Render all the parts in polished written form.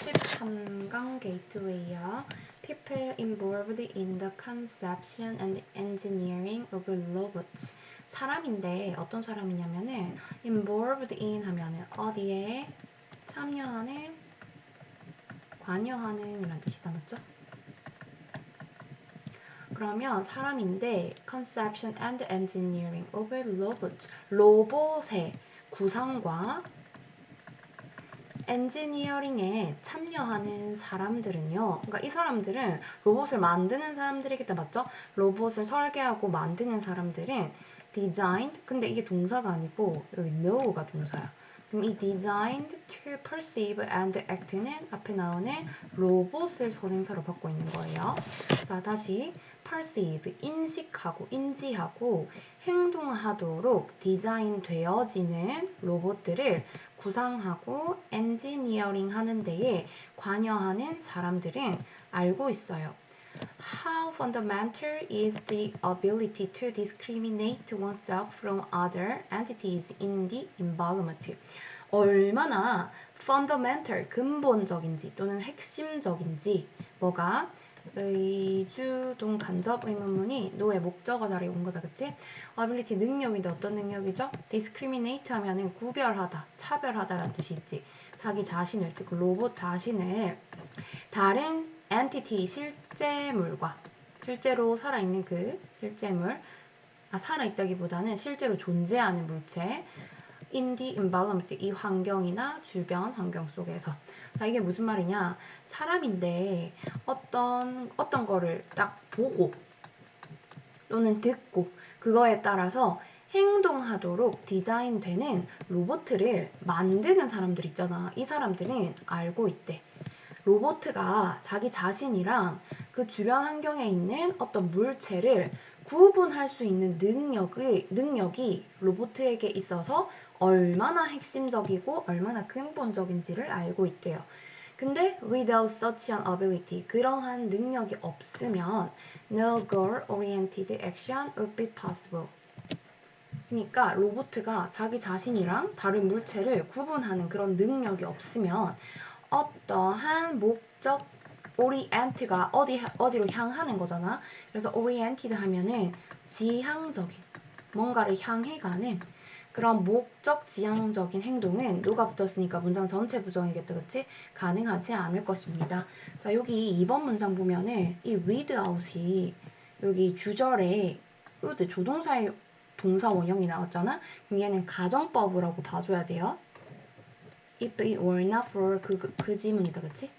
33강 게이트웨이야. People involved in the conception and engineering of robots. 사람인데 어떤 사람이냐면은 involved in 하면은 어디에 참여하는, 관여하는 이란 뜻이다, 맞죠? 그러면 사람인데 conception and engineering of robots. 로봇의 구상과 엔지니어링에 참여하는 사람들은요, 그러니까 이 사람들은 로봇을 만드는 사람들이겠다, 맞죠? 로봇을 설계하고 만드는 사람들은 designed, 근데 이게 동사가 아니고 여기 know가 동사야. 그럼 이 designed to perceive and act는 앞에 나오는 로봇을 선행사로 받고 있는 거예요. 자, 다시 perceive, 인식하고 인지하고 행동하도록 디자인 되어지는 로봇들을 구상하고 엔지니어링 하는 데에 관여하는 사람들은 알고 있어요. How fundamental is the ability to discriminate oneself from other entities in the environment? 얼마나 fundamental, 근본적인지 또는 핵심적인지, 뭐가? 의주동 간접 의문문이 노의 목적어 자리에 온 거다, 그치? ability 능력인데 어떤 능력이죠? discriminate 하면은 구별하다, 차별하다라는 뜻이 있지. 자기 자신을, 즉 로봇 자신을 다른 entity, 실제물과, 실제로 살아있는 그 실제물, 살아있다기보다는 실제로 존재하는 물체, in the environment, 이 환경이나 주변 환경 속에서. 자, 이게 무슨 말이냐? 사람인데 어떤 거를 딱 보고 또는 듣고 그거에 따라서 행동하도록 디자인되는 로봇을 만드는 사람들 있잖아. 이 사람들은 알고 있대. 로봇가 자기 자신이랑 그 주변 환경에 있는 어떤 물체를 구분할 수 있는 능력이 로봇에게 있어서 얼마나 핵심적이고 얼마나 근본적인지를 알고 있대요. 근데 without such an ability, 그러한 능력이 없으면 no goal-oriented action would be possible. 그러니까 로봇가 자기 자신이랑 다른 물체를 구분하는 그런 능력이 없으면 어떠한 목적, orient가 어디로 향하는 거잖아. 그래서 oriented 하면은 지향적인, 뭔가를 향해 가는 그런 목적 지향적인 행동은 누가 붙었으니까 문장 전체 부정이겠다, 그치? 가능하지 않을 것입니다. 자, 여기 2번 문장 보면은 이 without이 여기 주절에 would 조동사의 동사 원형이 나왔잖아. 그럼 얘는 가정법이라고 봐줘야 돼요. If it were not for 그 지문이다, 그치?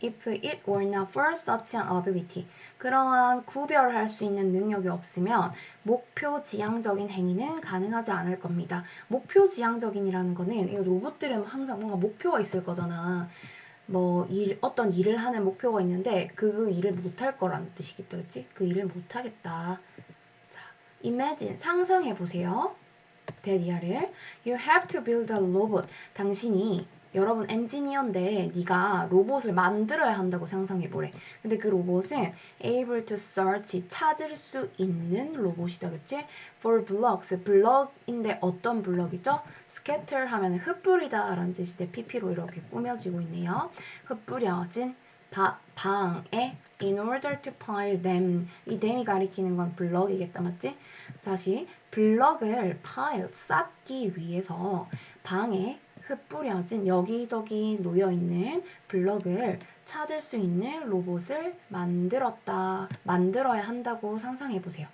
If it were not for such an ability. 그러한 구별할 수 있는 능력이 없으면 목표 지향적인 행위는 가능하지 않을 겁니다. 목표 지향적인이라는 거는 이거 로봇들은 항상 뭔가 목표가 있을 거잖아. 뭐 어떤 일을 하는 목표가 있는데 그 일을 못할 거라는 뜻이겠다, 그치? 그 일을 못하겠다. 자, imagine, 상상해 보세요. 대리아를 You have to build a robot. 당신이 여러분 엔지니어인데 네가 로봇을 만들어야 한다고 상상해보래. 근데 그 로봇은 able to search, 찾을 수 있는 로봇이다, 그치? For blocks, 블럭인데 어떤 블럭이죠? scatter 하면 흩뿌리다 라는 뜻인데 PP로 이렇게 꾸며지고 있네요. 흩뿌려진 방에 in order to pile them, 이 them이 가리키는 건 블럭이겠다, 맞지? 다시 블럭을 pile, 쌓기 위해서 방에 흩뿌려진 여기저기 놓여있는 블럭을 찾을 수 있는 로봇을 만들어야 한다고 상상해보세요.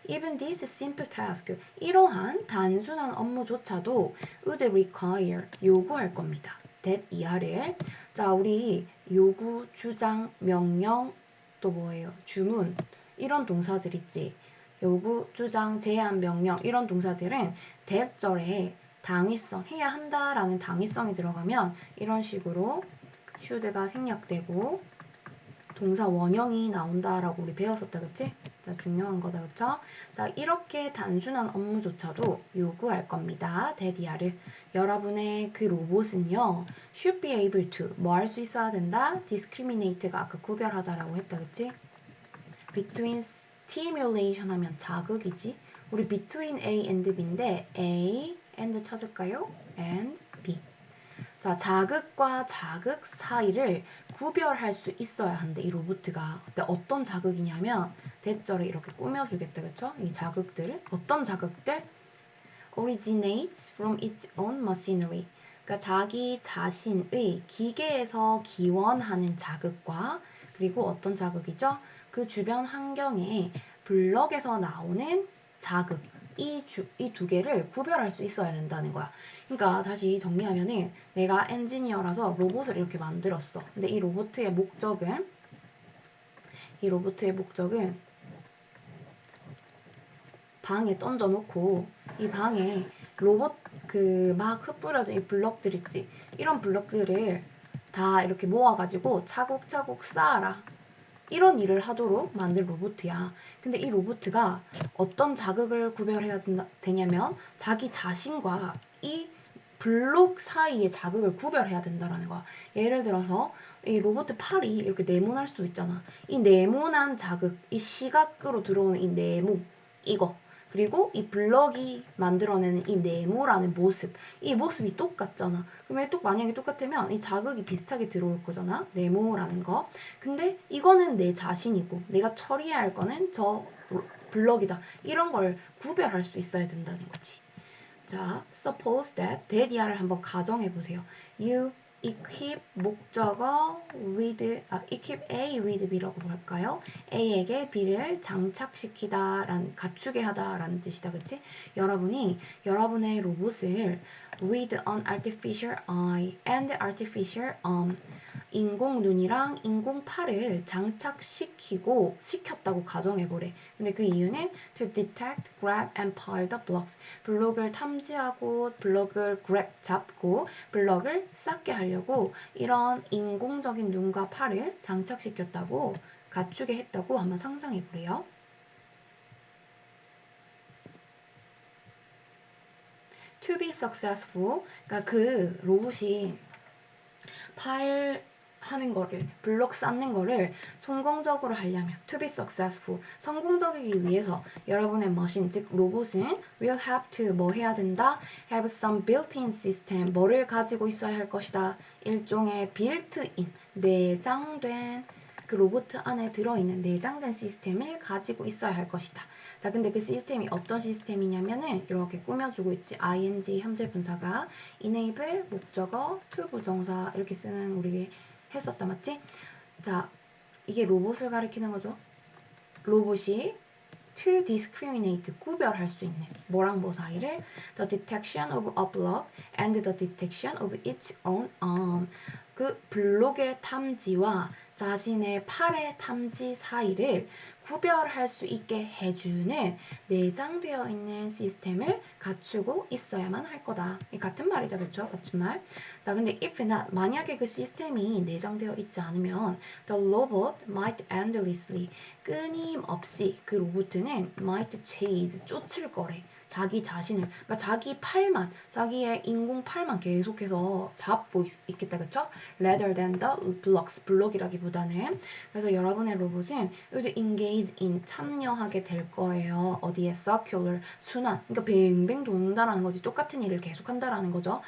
Even this simple task, 이러한 단순한 업무조차도 would require, 요구할 겁니다. that 이하를. 자, 우리 요구, 주장, 명령, 또 뭐예요? 주문, 이런 동사들 있지. 요구, 주장, 제안, 명령 이런 동사들은 대절에 당위성, 해야 한다라는 당위성이 들어가면 이런 식으로 should가 생략되고 동사 원형이 나온다라고 우리 배웠었다, 그치? 자, 중요한 거다, 그쵸? 자, 이렇게 단순한 업무조차도 요구할 겁니다. 대디아를. 여러분의 그 로봇은요, should be able to, 뭐 할 수 있어야 된다? discriminate가 아까 구별하다라고 했다, 그치? between stimulation 하면 자극이지. 우리 between A and B인데 A, and 찾을까요? and be. 자, 자극과 자극 사이를 구별할 수 있어야 한대, 이 로봇가. 근데 어떤 자극이냐면 대절을 이렇게 꾸며주겠다, 그쵸? 이 자극들을. 어떤 자극들? originates from its own machinery. 그러니까 자기 자신의 기계에서 기원하는 자극과 그리고 어떤 자극이죠? 그 주변 환경에 블럭에서 나오는 자극. 이 두 개를 구별할 수 있어야 된다는 거야. 그러니까 다시 정리하면은 내가 엔지니어라서 로봇을 이렇게 만들었어. 근데 이 로봇의 목적은 방에 던져놓고 이 방에 로봇 그 막 흩뿌려진 이 블럭들 있지. 이런 블럭들을 다 이렇게 모아가지고 차곡차곡 쌓아라. 이런 일을 하도록 만든 로봇이야. 근데 이 로봇가 어떤 자극을 구별해야 되냐면 자기 자신과 이 블록 사이의 자극을 구별해야 된다라는 거야. 예를 들어서 이 로봇 팔이 이렇게 네모날 수도 있잖아. 이 네모난 자극, 이 시각으로 들어오는 이 네모, 이거. 그리고 이 블럭이 만들어내는 이 네모라는 모습, 이 모습이 똑같잖아. 그러면 만약에 똑같으면 이 자극이 비슷하게 들어올 거잖아. 네모라는 거. 근데 이거는 내 자신이고 내가 처리해야 할 거는 저 블럭이다. 이런 걸 구별할 수 있어야 된다는 거지. 자, suppose that that이야를 한번 가정해 보세요. You equip 목적어 equip A with B라고 볼까요? A에게 B를 장착시키다, 갖추게 하다 라는 뜻이다. 그치? 여러분의 로봇을 with an artificial eye and artificial arm 인공 눈이랑 인공 팔을 시켰다고 가정해보래. 근데 그 이유는 to detect, grab, and pile the blocks. 블록을 탐지하고, 블록을 grab, 잡고, 블록을 쌓게 하려고 이런 인공적인 눈과 팔을 장착시켰다고, 갖추게 했다고 한번 상상해보래요. To be successful, 그러니까 그 로봇이 파일 하는 거를, 블록 쌓는 거를 성공적으로 하려면 to be successful, 성공적이기 위해서 여러분의 머신, 즉 로봇은 will have to 뭐 해야 된다? have some built-in system, 뭐를 가지고 있어야 할 것이다. 일종의 built-in, 내장된 그 로봇 안에 들어있는 내장된 시스템을 가지고 있어야 할 것이다. 자, 근데 그 시스템이 어떤 시스템이냐면은 이렇게 꾸며주고 있지. ing 현재 분사가 enable 목적어 to 부정사 이렇게 쓰는 우리 했었다, 맞지? 자, 이게 로봇을 가리키는 거죠. 로봇이 to discriminate 구별할 수 있는 뭐랑 뭐 사이를 the detection of a block and the detection of its own arm, 그 블록의 탐지와 자신의 팔의 탐지 사이를 구별할 수 있게 해주는 내장되어 있는 시스템을 갖추고 있어야만 할 거다. 같은 말이죠, 그렇죠? 같은 말. 자, 근데 if not, 만약에 그 시스템이 내장되어 있지 않으면 the robot might endlessly, 끊임없이 그 로봇은 might chase, 쫓을 거래. 자기 자신을, 그러니까 자기 팔만, 자기의 인공 팔만 계속해서 잡고 있겠다, 그쵸? rather than the blocks, 블록이라기보다는. 그래서 여러분의 로봇은 여기도 engage in, 참여하게 될 거예요. 어디에? circular, 순환. 그러니까 뱅뱅 돈다라는 거지. 똑같은 일을 계속한다라는 거죠.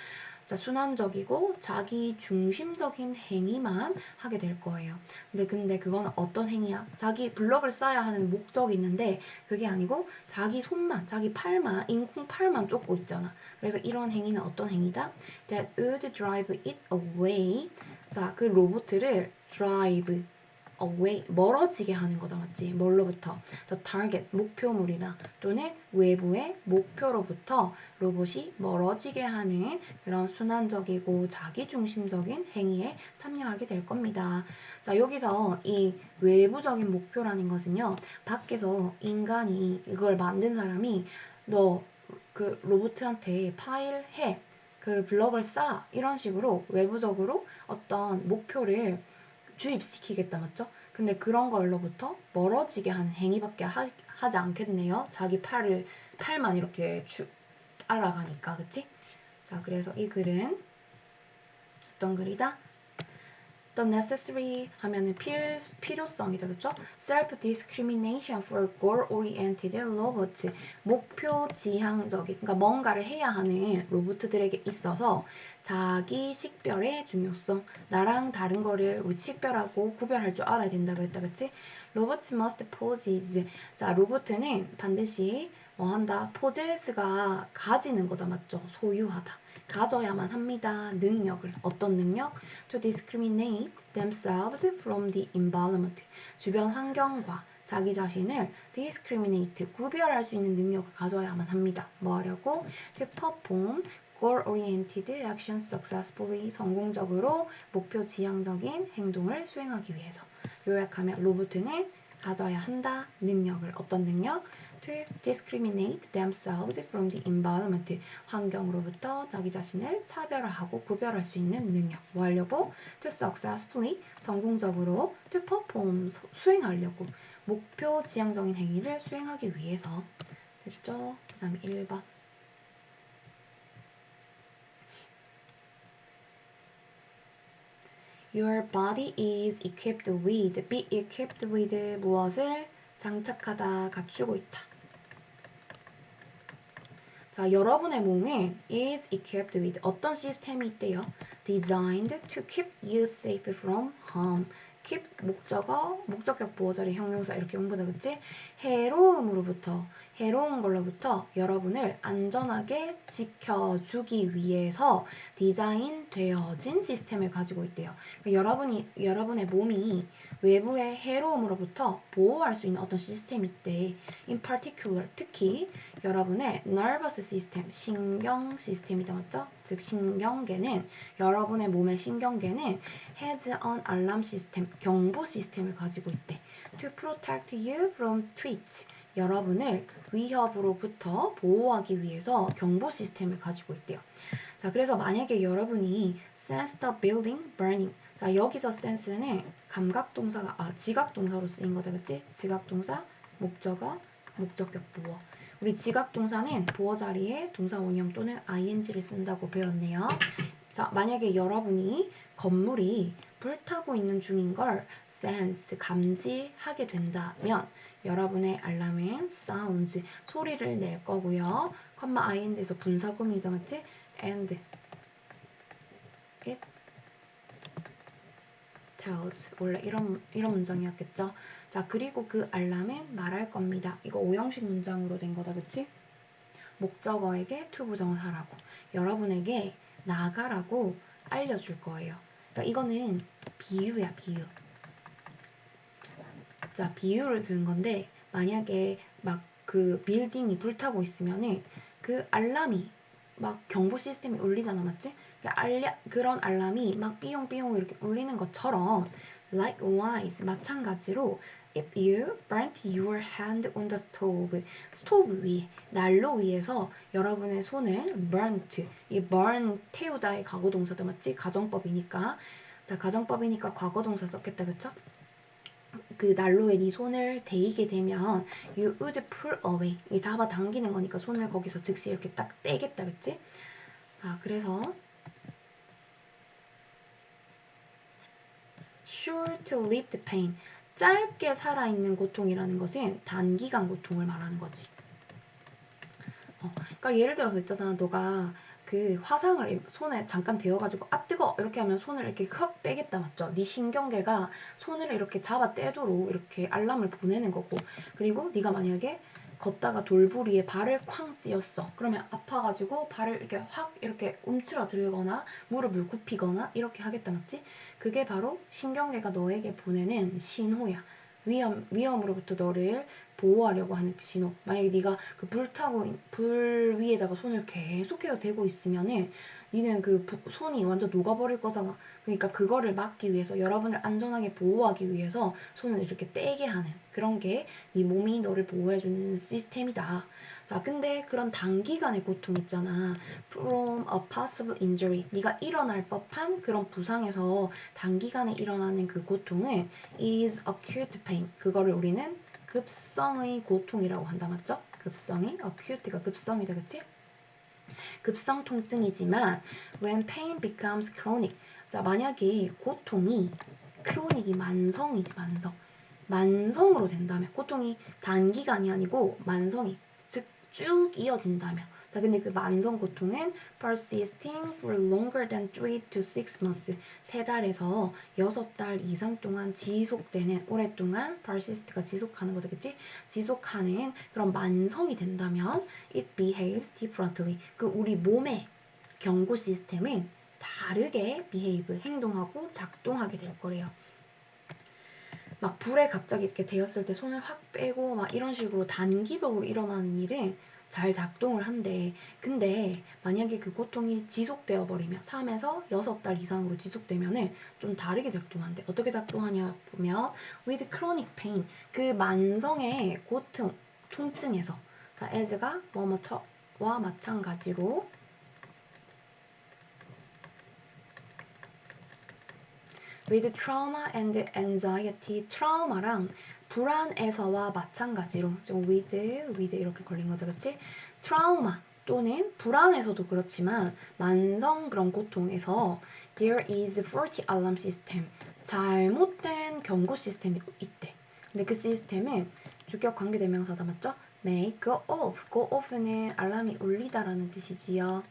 자, 순환적이고 자기 중심적인 행위만 하게 될 거예요. 근데 그건 어떤 행위야? 자기 블럭을 쌓아야 하는 목적이 있는데 그게 아니고 자기 손만, 자기 팔만, 인공 팔만 쫓고 있잖아. 그래서 이런 행위는 어떤 행위다? That would drive it away. 자, 그 로봇을 drive away, 멀어지게 하는 거다, 맞지? 뭘로부터? The target, 목표물이나 또는 외부의 목표로부터 로봇이 멀어지게 하는 그런 순환적이고 자기중심적인 행위에 참여하게 될 겁니다. 자, 여기서 이 외부적인 목표라는 것은요, 밖에서 인간이 이걸 만든 사람이 너 그 로봇한테 파일 해, 그 블럭을 쌓아, 이런 식으로 외부적으로 어떤 목표를 주입시키겠다, 맞죠? 근데 그런 걸로부터 멀어지게 하는 행위밖에 하지 않겠네요. 자기 팔만 이렇게 알아가니까, 그치? 자, 그래서 이 글은 어떤 글이다? The necessary 하면은 필요성이죠, 그렇죠? Self-discrimination for goal-oriented robots. 목표 지향적인, 그러니까 뭔가를 해야 하는 로봇들에게 있어서 자기 식별의 중요성. 나랑 다른 거를 우리 식별하고 구별할 줄 알아야 된다 그랬다, 그치? Robots must possess. 자, 로봇은 반드시 뭐 한다? possess가 가지는 거다, 맞죠? 소유하다. 가져야만 합니다. 능력을. 어떤 능력? To discriminate themselves from the environment. 주변 환경과 자기 자신을 discriminate, 구별할 수 있는 능력을 가져야만 합니다. 뭐 하려고? To perform goal-oriented actions successfully. 성공적으로 목표 지향적인 행동을 수행하기 위해서. 요약하면 로봇은 가져야 한다. 능력을. 어떤 능력? To discriminate themselves from the environment. 환경으로부터 자기 자신을 차별화하고 구별할 수 있는 능력. 뭐 하려고? To successfully. 성공적으로. To perform. 수행하려고. 목표 지향적인 행위를 수행하기 위해서. 됐죠? 그 다음에 1번. Your body is equipped with. Be equipped with 무엇을? 장착하다, 갖추고 있다. 자, 여러분의 몸에 is equipped with 어떤 시스템이 있대요? Designed to keep you safe from harm. keep 목적어, 목적격 보호자리 형용사 이렇게 용보다 그치? 해로운 걸로부터 여러분을 안전하게 지켜주기 위해서 디자인 되어진 시스템을 가지고 있대요. 그러니까 여러분의 몸이 외부의 해로움으로부터 보호할 수 있는 어떤 시스템이 있대. In particular, 특히 여러분의 nervous system, 신경 시스템이다, 맞죠? 즉 신경계는 여러분의 몸의 신경계는 has an alarm system, 경보 시스템을 가지고 있대. To protect you from threats, 여러분을 위협으로부터 보호하기 위해서 경보 시스템을 가지고 있대요. 자, 그래서 만약에 여러분이 sense the building burning. 자, 여기서 sense는 감각동사가, 지각동사로 쓰인 거다, 그치? 지각동사, 목적어, 목적격 보어. 우리 지각동사는 보어 자리에 동사 원형 또는 ing를 쓴다고 배웠네요. 자, 만약에 여러분이 건물이 불타고 있는 중인 걸 sense, 감지하게 된다면 여러분의 알람은 sounds, 소리를 낼 거고요. ing에서 분사구문이다, 맞지? And it tells. 원래 이런 문장이었겠죠? 자, 그리고 그 알람은 말할 겁니다. 이거 오형식 문장으로 된 거다, 그치? 목적어에게 to 부정사라고, 여러분에게 나가라고 알려줄 거예요. 그러니까 이거는 비유야, 비유. 자, 비유를 든 건데 만약에 막 그 빌딩이 불타고 있으면은 그 알람이 막 경보 시스템이 울리잖아, 맞지? 그런 알람이 막 삐용삐용 이렇게 울리는 것처럼 likewise 마찬가지로 if you burnt your hand on the stove, 스토브 위에, 난로 위에서 여러분의 손을 burnt, 이 burn 태우다의 과거동사도 맞지? 가정법이니까. 자, 가정법이니까 과거동사 썼겠다, 그쵸? 그 난로에 네 손을 대이게 되면 you would pull away, 이 잡아당기는 거니까 손을 거기서 즉시 이렇게 딱 떼겠다, 그치? 자, 그래서 short-lived pain, 짧게 살아있는 고통이라는 것은 단기간 고통을 말하는 거지. 그러니까 예를 들어서 있잖아, 너가 그 화상을 손에 잠깐 대어가지고 아 뜨거 이렇게 하면 손을 이렇게 헉 빼겠다, 맞죠? 네 신경계가 손을 이렇게 잡아 떼도록 이렇게 알람을 보내는 거고, 그리고 네가 만약에 걷다가 돌부리에 발을 쾅 찧었어. 그러면 아파가지고 발을 이렇게 확 이렇게 움츠러들거나 무릎을 굽히거나 이렇게 하겠다, 맞지? 그게 바로 신경계가 너에게 보내는 신호야. 위험으로부터 너를 보호하려고 하는 신호. 만약에 네가 그 불 위에다가 손을 계속해서 대고 있으면은 니는 그 손이 완전 녹아버릴 거잖아. 그러니까 그거를 막기 위해서, 여러분을 안전하게 보호하기 위해서 손을 이렇게 떼게 하는 그런 게 네 몸이 너를 보호해주는 시스템이다. 자, 근데 그런 단기간의 고통 있잖아. From a possible injury. 네가 일어날 법한 그런 부상에서 단기간에 일어나는 그 고통은 is acute pain. 그거를 우리는 급성의 고통이라고 한다, 맞죠? 급성이, acute가 급성이다, 그치? 급성 통증이지만 when pain becomes chronic. 자, 만약에 고통이 크로닉이 만성이지 만성으로 된다면 고통이 단기간이 아니고 만성이 즉 쭉 이어진다면 자 근데 그 만성 고통은 persisting for longer than 3 to 6 months 3달에서 6달 이상 동안 지속되는 오랫동안 persist가 지속하는 거겠지 지속하는 그런 만성이 된다면 it behaves differently 그 우리 몸의 경고 시스템은 다르게 behave 행동하고 작동하게 될 거래요. 막 불에 갑자기 이렇게 데였을 때 손을 확 빼고 막 이런 식으로 단기적으로 일어나는 일은 잘 작동을 한대. 근데 만약에 그 고통이 지속되어 버리면 3에서 6달 이상으로 지속되면은 좀 다르게 작동한대. 어떻게 작동하냐 보면 with chronic pain 그 만성의 고통, 통증에서 자, as가 뭐뭐와 마찬가지로 with trauma and anxiety 트라우마랑 불안에서와 마찬가지로 좀 with 이렇게 걸린 거죠, 그치? 트라우마 또는 불안에서도 그렇지만 만성 그런 고통에서 there is faulty alarm system 잘못된 경고 시스템이 있대. 근데 그 시스템은 주격 관계대명사다 맞죠? make go off go off는 알람이 울리다라는 뜻이지요.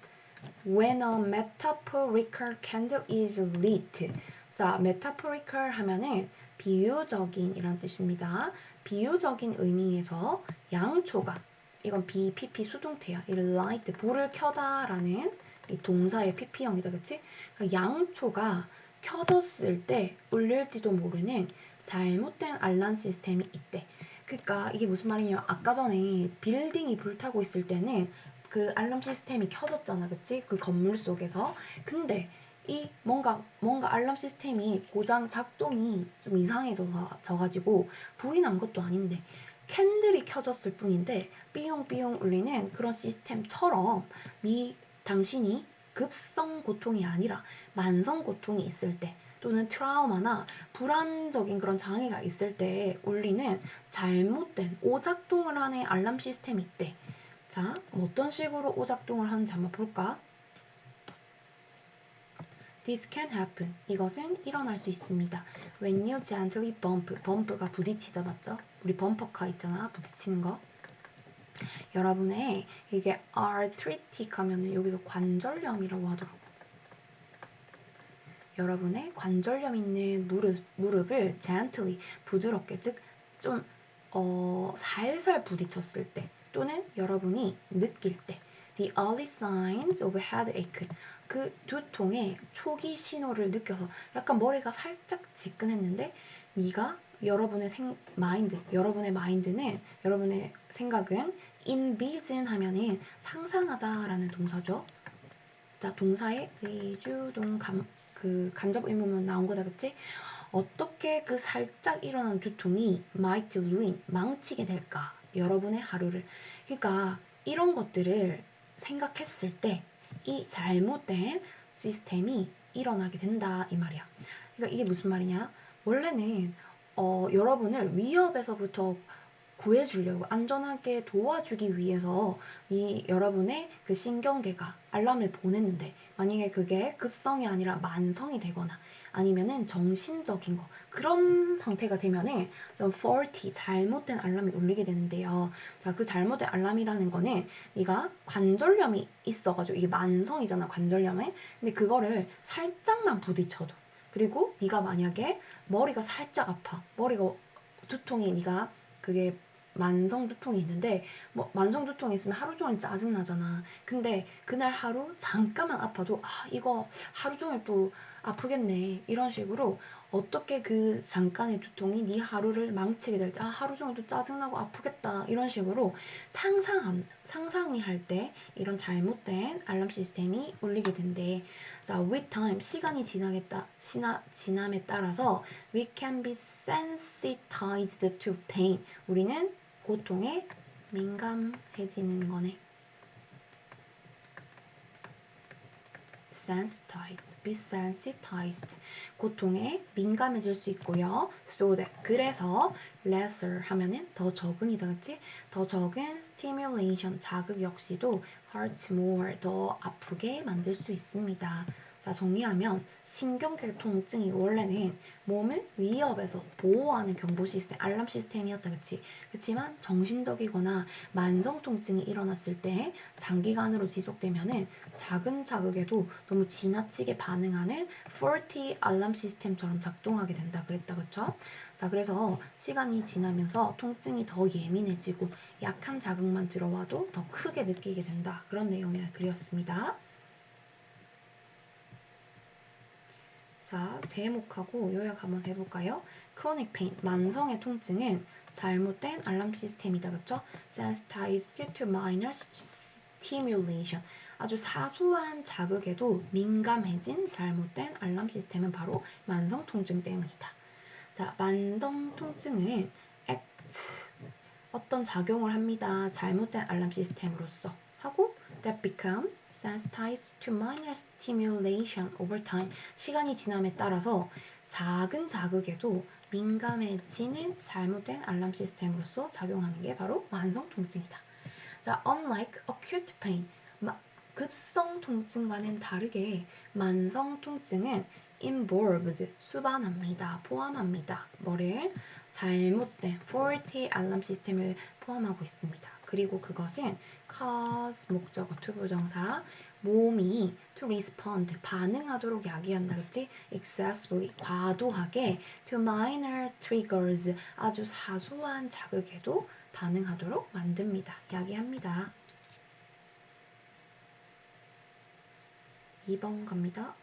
When a metaphorical candle is lit 자, metaphorical 하면은 비유적인 이란 뜻입니다. 비유적인 의미에서 양초가 이건 BPP 수동태야. 이 light 불을 켜다라는 이 동사의 PP형이다, 그치? 그러니까 양초가 켜졌을 때 울릴지도 모르는 잘못된 알람 시스템이 있대. 그러니까 이게 무슨 말이냐면 아까 전에 빌딩이 불타고 있을 때는 그 알람 시스템이 켜졌잖아, 그치? 그 건물 속에서. 근데 이 뭔가 알람 시스템이 고장 작동이 좀 이상해져가지고 불이 난 것도 아닌데 캔들이 켜졌을 뿐인데 삐용삐용 울리는 그런 시스템처럼 당신이 급성 고통이 아니라 만성 고통이 있을 때 또는 트라우마나 불안적인 그런 장애가 있을 때 울리는 잘못된 오작동을 하는 알람 시스템이 있대. 자, 어떤 식으로 오작동을 하는지 한번 볼까? This can happen. 이것은 일어날 수 있습니다. When you gently bump. bump가 부딪히다 맞죠? 우리 범퍼카 있잖아. 부딪히는 거. 여러분의 이게 arthritic 하면은 여기서 관절염이라고 하더라고. 여러분의 관절염 있는 무릎을 gently 부드럽게 즉 좀 살살 부딪혔을 때 또는 여러분이 느낄 때 the early signs of headache 그 두통의 초기 신호를 느껴서 약간 머리가 살짝 지끈했는데 네가 여러분의 여러분의 마인드는 여러분의 생각은 envision 하면은 상상하다라는 동사죠. 자, 동사의 의주동 간접 의문문 나온 거다, 그치? 어떻게 그 살짝 일어난 두통이 might ruin, 망치게 될까? 여러분의 하루를. 그러니까 이런 것들을 생각했을 때 이 잘못된 시스템이 일어나게 된다 이 말이야. 그러니까 이게 무슨 말이냐? 원래는 여러분을 위협에서부터 구해주려고 안전하게 도와주기 위해서 여러분의 그 신경계가 알람을 보냈는데 만약에 그게 급성이 아니라 만성이 되거나 아니면은 정신적인 거 그런 상태가 되면은 좀 faulty 잘못된 알람이 울리게 되는데요. 자, 그 잘못된 알람이라는 거는 네가 관절염이 있어가지고 이게 만성이잖아 관절염에. 근데 그거를 살짝만 부딪혀도 그리고 네가 만약에 머리가 살짝 아파 머리가 두통이 네가 그게 만성 두통이 있는데 뭐 만성 두통이 있으면 하루 종일 짜증 나잖아. 근데 그날 하루 잠깐만 아파도 이거 하루 종일 또 아프겠네 이런 식으로 어떻게 그 잠깐의 두통이 네 하루를 망치게 될지 하루 종일 또 짜증나고 아프겠다 이런 식으로 상상이 할 때 이런 잘못된 알람 시스템이 울리게 된대. 자, with time 시간이 지남에 따라서 we can be sensitized to pain 우리는 고통에 민감해지는 거네. be sensitized. 고통에 민감해질 수 있고요. so that 그래서 lesser 하면은 더 적은이다, 그치? 더 적은 stimulation, 자극 역시도 hurts more, 더 아프게 만들 수 있습니다. 자, 정리하면 신경계 통증이 원래는 몸을 위협에서 보호하는 경보 시스템, 알람 시스템이었다, 그치? 그치만 정신적이거나 만성 통증이 일어났을 때 장기간으로 지속되면은 작은 자극에도 너무 지나치게 반응하는 faulty 알람 시스템처럼 작동하게 된다 그랬다, 그쵸? 자, 그래서 시간이 지나면서 통증이 더 예민해지고 약한 자극만 들어와도 더 크게 느끼게 된다. 그런 내용의 글이었습니다. 자, 제목하고 요약 한번 해볼까요? chronic pain, 만성의 통증은 잘못된 알람 시스템이다. 그쵸? sensitized to minor stimulation. 아주 사소한 자극에도 민감해진 잘못된 알람 시스템은 바로 만성 통증 때문이다. 자, 만성 통증은 act, 어떤 작용을 합니다. 잘못된 알람 시스템으로서 하고 that becomes sensitized to minor stimulation over time. 시간이 지남에 따라서 작은 자극에도 민감해지는 잘못된 알람 시스템으로서 작용하는 게 바로 만성 통증이다. 자, unlike acute pain, 급성 통증과는 다르게 만성 통증은 involves, 수반합니다. 포함합니다. 뭐를? 잘못된 faulty 알람 시스템을 포함하고 있습니다. 그리고 그것은 cause, 목적어, 투부정사, 몸이 to respond, 반응하도록 야기한다. 그치? excessively, 과도하게 to minor triggers, 아주 사소한 자극에도 반응하도록 만듭니다. 야기합니다. 2번 갑니다.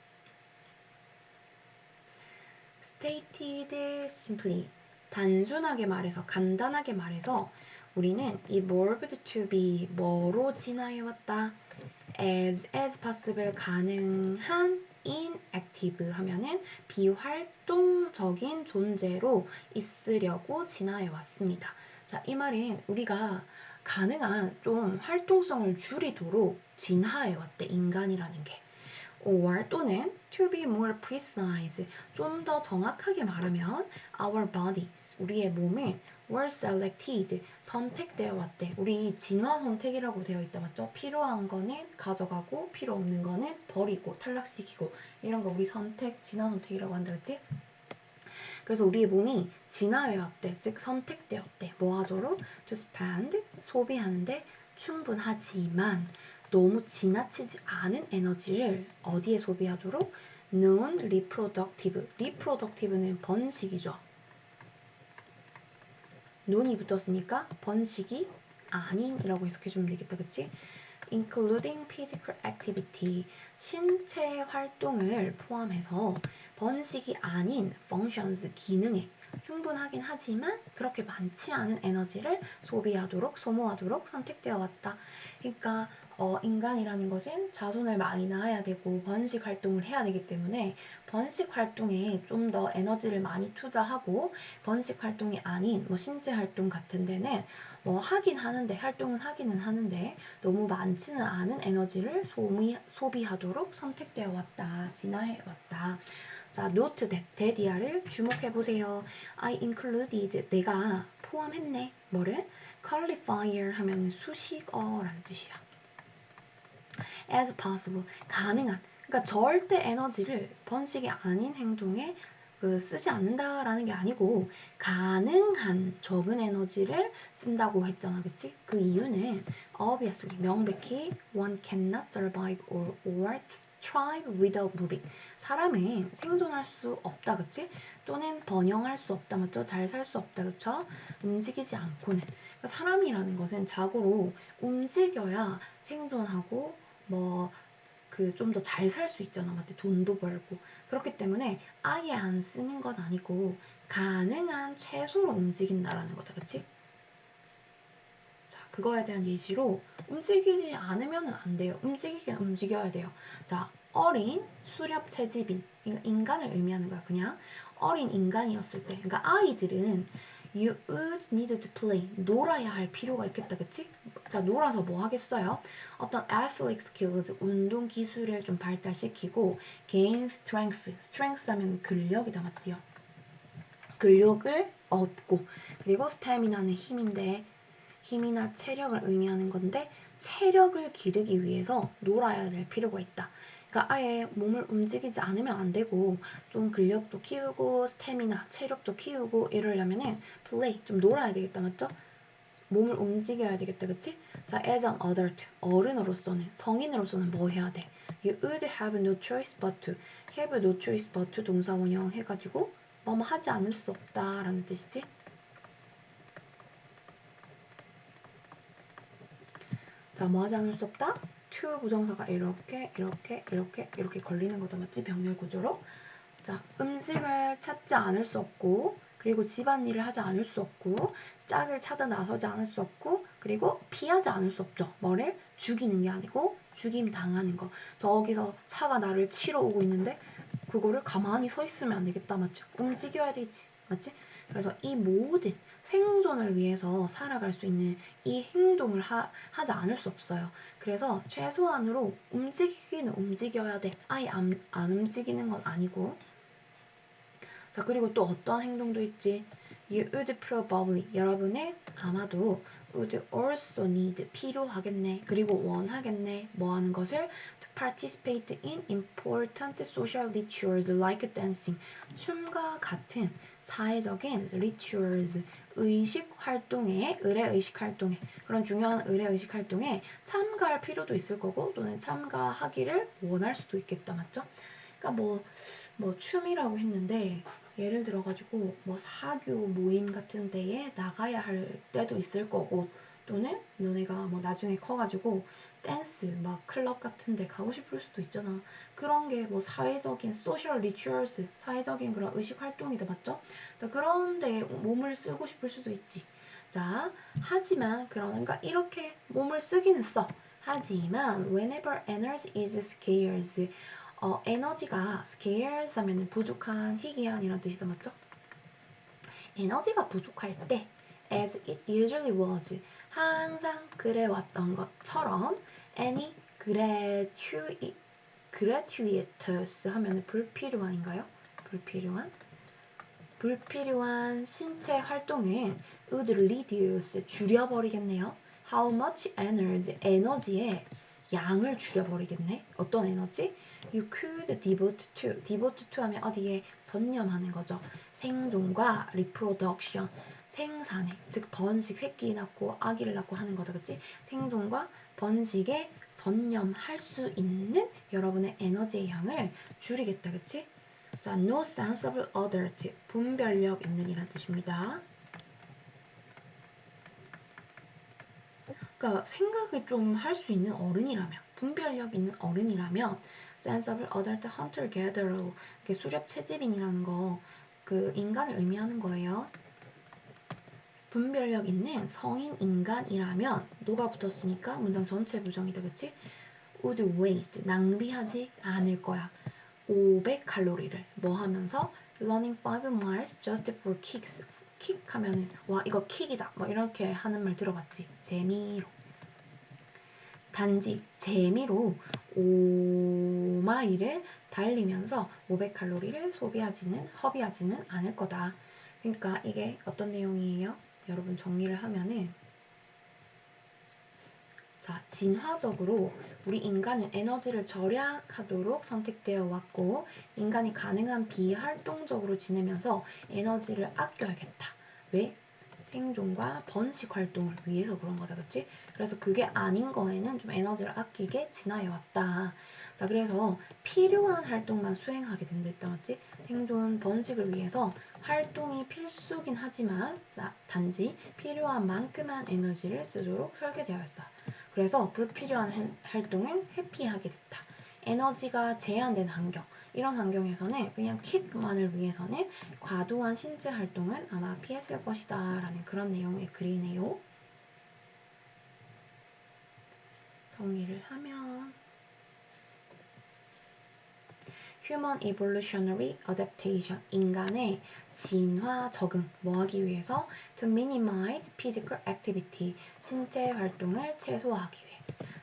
stated simply, 단순하게 말해서, 간단하게 말해서 우리는 evolved to be 뭐로 진화해왔다? as possible, 가능한 inactive 하면은 비활동적인 존재로 있으려고 진화해왔습니다. 자, 이 말은 우리가 가능한 좀 활동성을 줄이도록 진화해왔대, 인간이라는 게. or 또는 to be more precise, 좀 더 정확하게 말하면 our bodies, 우리의 몸은 were selected, 선택되어 왔대. 우리 진화 선택이라고 되어 있다, 맞죠? 필요한 거는 가져가고 필요 없는 거는 버리고 탈락시키고, 이런 거 우리 선택, 진화 선택이라고 한다, 그랬지? 그래서 우리의 몸이 진화해 왔대, 즉 선택되었대. 뭐 하도록? to spend, 소비하는데 충분하지만 너무 지나치지 않은 에너지를 어디에 소비하도록? non-reproductive. reproductive는 번식이죠. 논이 붙었으니까 번식이 아닌이라고 해석해주면 되겠다, 그치? including physical activity, 신체 활동을 포함해서 번식이 아닌 functions, 기능에 충분하긴 하지만 그렇게 많지 않은 에너지를 소비하도록, 소모하도록 선택되어 왔다. 그러니까 인간이라는 것은 자손을 많이 낳아야 되고 번식 활동을 해야 되기 때문에 번식 활동에 좀 더 에너지를 많이 투자하고, 번식 활동이 아닌 뭐 신체 활동 같은 데는 뭐 하긴 하는데, 활동은 하기는 하는데 너무 많지는 않은 에너지를 소비하도록 선택되어 왔다, 진화해 왔다. 자, note that, 대디아를 주목해 보세요. I included, 내가 포함했네. 뭐를? qualifier 하면 수식어란 뜻이야. as possible, 가능한. 그러니까 절대 에너지를 번식이 아닌 행동에 쓰지 않는다라는 게 아니고 가능한 적은 에너지를 쓴다고 했잖아, 그치? 그 이유는 obviously, 명백히 one cannot survive or thrive without moving. 사람은 생존할 수 없다, 그치? 또는 번영할 수 없다, 맞죠? 잘 살 수 없다, 그쵸? 움직이지 않고는. 그러니까 사람이라는 것은 자고로 움직여야 생존하고 뭐 그 좀 더 잘 살 수 있잖아, 맞지? 돈도 벌고. 그렇기 때문에 아예 안 쓰는 건 아니고 가능한 최소로 움직인다라는 거다, 그치? 자, 그거에 대한 예시로 움직이지 않으면 안 돼요. 움직이긴 움직여야 돼요. 자, 어린 수렵 채집인, 인간을 의미하는 거야. 그냥 어린 인간이었을 때, 그러니까 아이들은 you would need to play, 놀아야 할 필요가 있겠다, 그치? 자, 놀아서 뭐 하겠어요? 어떤 athletic skills, 운동 기술을 좀 발달시키고 gain strength, strength 하면 근력이다, 맞지요? 근력을 얻고, 그리고 스태미나는 힘인데 힘이나 체력을 의미하는 건데 체력을 기르기 위해서 놀아야 될 필요가 있다. 그러니까 아예 몸을 움직이지 않으면 안 되고 좀 근력도 키우고 스태미나, 체력도 키우고 이러려면은 play, 좀 놀아야 되겠다. 맞죠? 몸을 움직여야 되겠다. 그치? 자, as an adult, 어른으로서는, 성인으로서는 뭐 해야 돼? You would have no choice but to. have no choice but to 동사 원형 해가지고 뭐뭐 하지 않을 수 없다 라는 뜻이지. 자, 뭐 하지 않을 수 없다? to 부정사가 이렇게 걸리는 거다. 맞지? 병렬 구조로. 자, 음식을 찾지 않을 수 없고, 그리고 집안일을 하지 않을 수 없고, 짝을 찾아 나서지 않을 수 없고, 그리고 피하지 않을 수 없죠. 뭐를? 죽이는 게 아니고 죽임 당하는 거. 저기서 차가 나를 치러 오고 있는데 그거를 가만히 서 있으면 안 되겠다. 맞죠? 움직여야 되지. 맞지? 그래서 이 모든 생존을 위해서 살아갈 수 있는 이 행동을 하지 않을 수 없어요. 그래서 최소한으로 움직이기는 움직여야 돼. 아예 안 움직이는 건 아니고. 자, 그리고 또 어떤 행동도 있지? You would probably, 여러분의 아마도 would also need, 필요하겠네, 그리고 원하겠네, 뭐 하는 것을 to participate in important social rituals like dancing, 춤과 같은 사회적인 rituals, 의식 활동에, 의례의식 활동에, 그런 중요한 의례의식 활동에 참가할 필요도 있을 거고 또는 참가하기를 원할 수도 있겠다. 맞죠? 그러니까 뭐 춤이라고 했는데 예를 들어가지고 뭐 사교 모임 같은 데에 나가야 할 때도 있을 거고 또는 너네가 뭐 나중에 커가지고 댄스 막 클럽 같은 데 가고 싶을 수도 있잖아. 그런 게 뭐 사회적인 소셜 리추얼스, 사회적인 그런 의식 활동이다. 맞죠? 자, 그런데 몸을 쓰고 싶을 수도 있지. 자, 하지만 그러니까 이렇게 몸을 쓰기는 써. 하지만 whenever energy is scarce, 에너지가 scarce 하면 부족한, 희귀한 이런 뜻이다. 맞죠? 에너지가 부족할 때 as it usually was, 항상 그래왔던 것처럼 any gratuitous 하면 불필요한인가요? 불필요한 신체 활동은 would reduce, 줄여버리겠네요. How much energy, 에너지의 양을 줄여버리겠네. 어떤 에너지? You could devote to 하면 어디에 전념하는 거죠. 생존과 reproduction, 생산에, 즉 번식, 새끼 낳고 아기를 낳고 하는 거다. 그치? 생존과 번식에 전념할 수 있는 여러분의 에너지의 양을 줄이겠다. 그치? 자, no sensible adult, 분별력 있는 이란 뜻입니다. 그러니까 생각을 좀 할 수 있는 어른이라면, 분별력 있는 어른이라면 sensible adult hunter gatherer, 수렵 채집인이라는 거 그 인간을 의미하는 거예요. 분별력 있는 성인 인간이라면 노가 붙었으니까 문장 전체 부정이다. 그치? would waste, 낭비하지 않을 거야. 500칼로리를 뭐 하면서 running 5 miles just for kicks. 킥 하면은 와 이거 킥이다 뭐 이렇게 하는 말 들어봤지? 재미로, 단지 재미로 5마일을 달리면서 500칼로리를 허비하지는 않을 거다. 그러니까 이게 어떤 내용이에요? 여러분 정리를 하면은, 자, 진화적으로 우리 인간은 에너지를 절약하도록 선택되어 왔고 인간이 가능한 비활동적으로 지내면서 에너지를 아껴야겠다. 왜? 생존과 번식 활동을 위해서 그런 거다. 그치? 그래서 그게 아닌 거에는 좀 에너지를 아끼게 지나해 왔다. 자, 그래서 필요한 활동만 수행하게 된다 했다. 맞지? 생존, 번식을 위해서 활동이 필수긴 하지만 단지 필요한 만큼만 에너지를 쓰도록 설계되어 있다. 그래서 불필요한 활동은 회피하게 됐다. 에너지가 제한된 환경, 이런 환경에서는 그냥 킥만을 위해서는 과도한 신체 활동은 아마 피했을 것이다 라는 그런 내용의 글이네요. 정리를 하면 Human Evolutionary Adaptation, 인간의 진화 적응, 뭐 하기 위해서? To minimize physical activity, 신체 활동을 최소화하기 위해.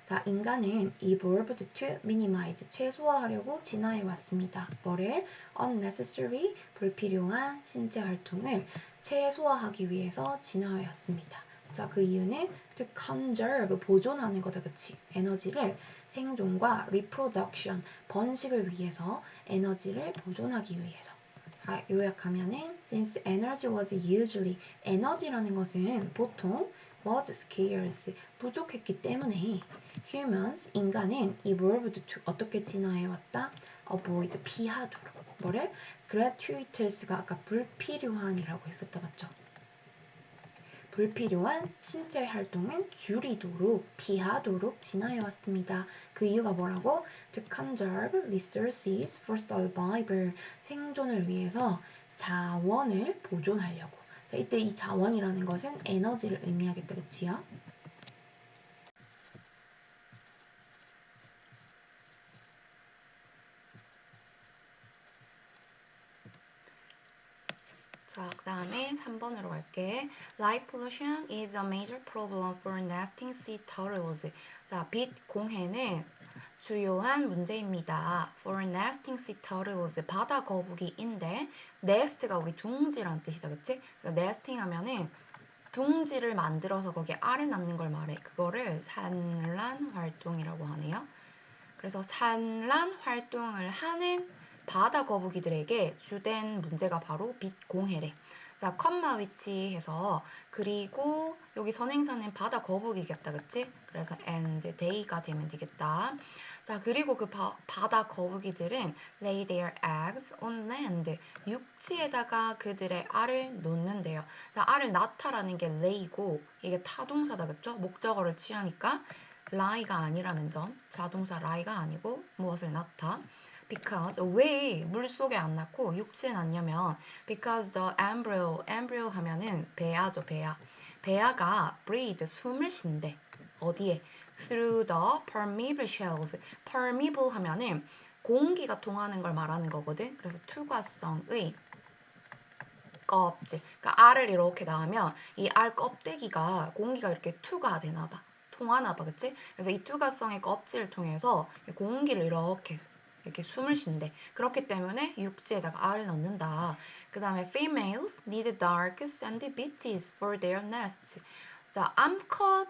자, 인간은 evolved to minimize, 최소화하려고 진화해 왔습니다. 뭐를? unnecessary, 불필요한 신체 활동을 최소화하기 위해서 진화해 왔습니다. 자, 그 이유는 to conserve, 보존하는 거다, 그치? 에너지를 생존과 reproduction, 번식을 위해서 에너지를 보존하기 위해서. 자, 요약하면은 since energy was usually, 에너지라는 것은 보통 was scarce, 부족했기 때문에 humans, 인간은 evolved to, 어떻게 진화해왔다? avoid, 피하도록. 뭐를? gratuitous가 아까 불필요한이라고 했었다, 맞죠? 불필요한 신체 활동은 줄이도록, 피하도록 진화해왔습니다. 그 이유가 뭐라고? To conserve resources for survival, 생존을 위해서 자원을 보존하려고. 자, 이때 이 자원이라는 것은 에너지를 의미하겠다, 그치요? 자, 그 다음에 3번으로 갈게. Light pollution is a major problem for nesting sea turtles. 자, 빛 공해는 주요한 문제입니다. For nesting sea turtles, 바다 거북이인데 nest가 우리 둥지라는 뜻이다, 그치? 그래서 nesting 하면은 둥지를 만들어서 거기에 알을 낳는 걸 말해. 그거를 산란 활동이라고 하네요. 그래서 산란 활동을 하는 바다 거북이들에게 주된 문제가 바로 빛 공해래. 자, 컴마 위치해서 그리고 여기 선행사는 바다 거북이겠다, 그치? 그래서 and they가 되면 되겠다. 자, 그리고 그 바다 거북이들은 lay their eggs on land, 육지에다가 그들의 알을 놓는데요. 자, 알을 낳다라는 게 lay고 이게 타동사다, 그쵸? 목적어를 취하니까 lie가 아니라는 점, 자동사 lie가 아니고 무엇을 낳다. Because, 왜 물속에 안 낳고 육지에 낳냐면 because the embryo 하면은 배아죠, 배아. 배아가 breathe, 숨을 쉰대. 어디에? Through the permeable shells. permeable 하면은 공기가 통하는 걸 말하는 거거든. 그래서 투과성의 껍질. 그러니까 알을 이렇게 낳으면 이 알 껍데기가 공기가 이렇게 투과되나 봐. 통하나 봐, 그치? 그래서 이 투과성의 껍질을 통해서 공기를 이렇게 숨을 쉰대. 그렇기 때문에 육지에다가 알을 넣는다. 그 다음에 females need dark sandy beaches for their nests. 자, 암컷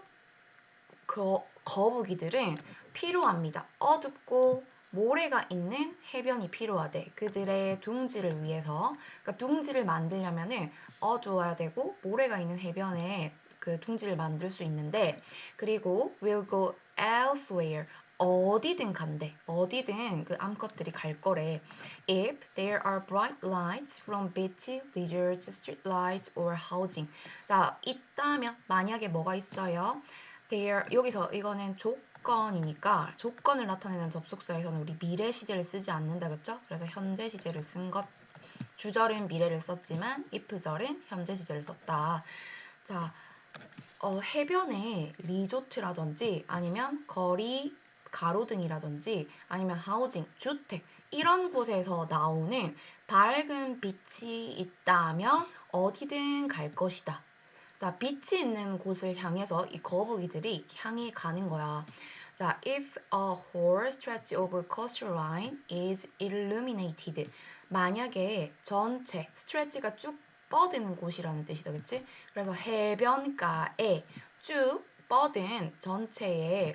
거북이들은 필요합니다. 어둡고 모래가 있는 해변이 필요하대. 그들의 둥지를 위해서. 그러니까 둥지를 만들려면은 어두워야 되고 모래가 있는 해변에 그 둥지를 만들 수 있는데, 그리고 will go elsewhere, 어디든 간대. 어디든 그 암컷들이 갈 거래. If there are bright lights from beach, lizards, street lights or housing. 자, 있다면 만약에 뭐가 있어요? there, 여기서 이거는 조건이니까 조건을 나타내는 접속사에서는 우리 미래 시제를 쓰지 않는다, 그쵸? 그래서 현재 시제를 쓴 것. 주절은 미래를 썼지만 if절은 현재 시제를 썼다. 자, 해변에 리조트라든지 아니면 거리 가로등이라든지 아니면 하우징, 주택 이런 곳에서 나오는 밝은 빛이 있다면 어디든 갈 것이다. 자, 빛이 있는 곳을 향해서 이 거북이들이 향해 가는 거야. 자, if a whole stretch of coastline is illuminated. 만약에 전체, stretch가 쭉 뻗은 곳이라는 뜻이다, 그치? 그래서 해변가에 쭉 뻗은 전체에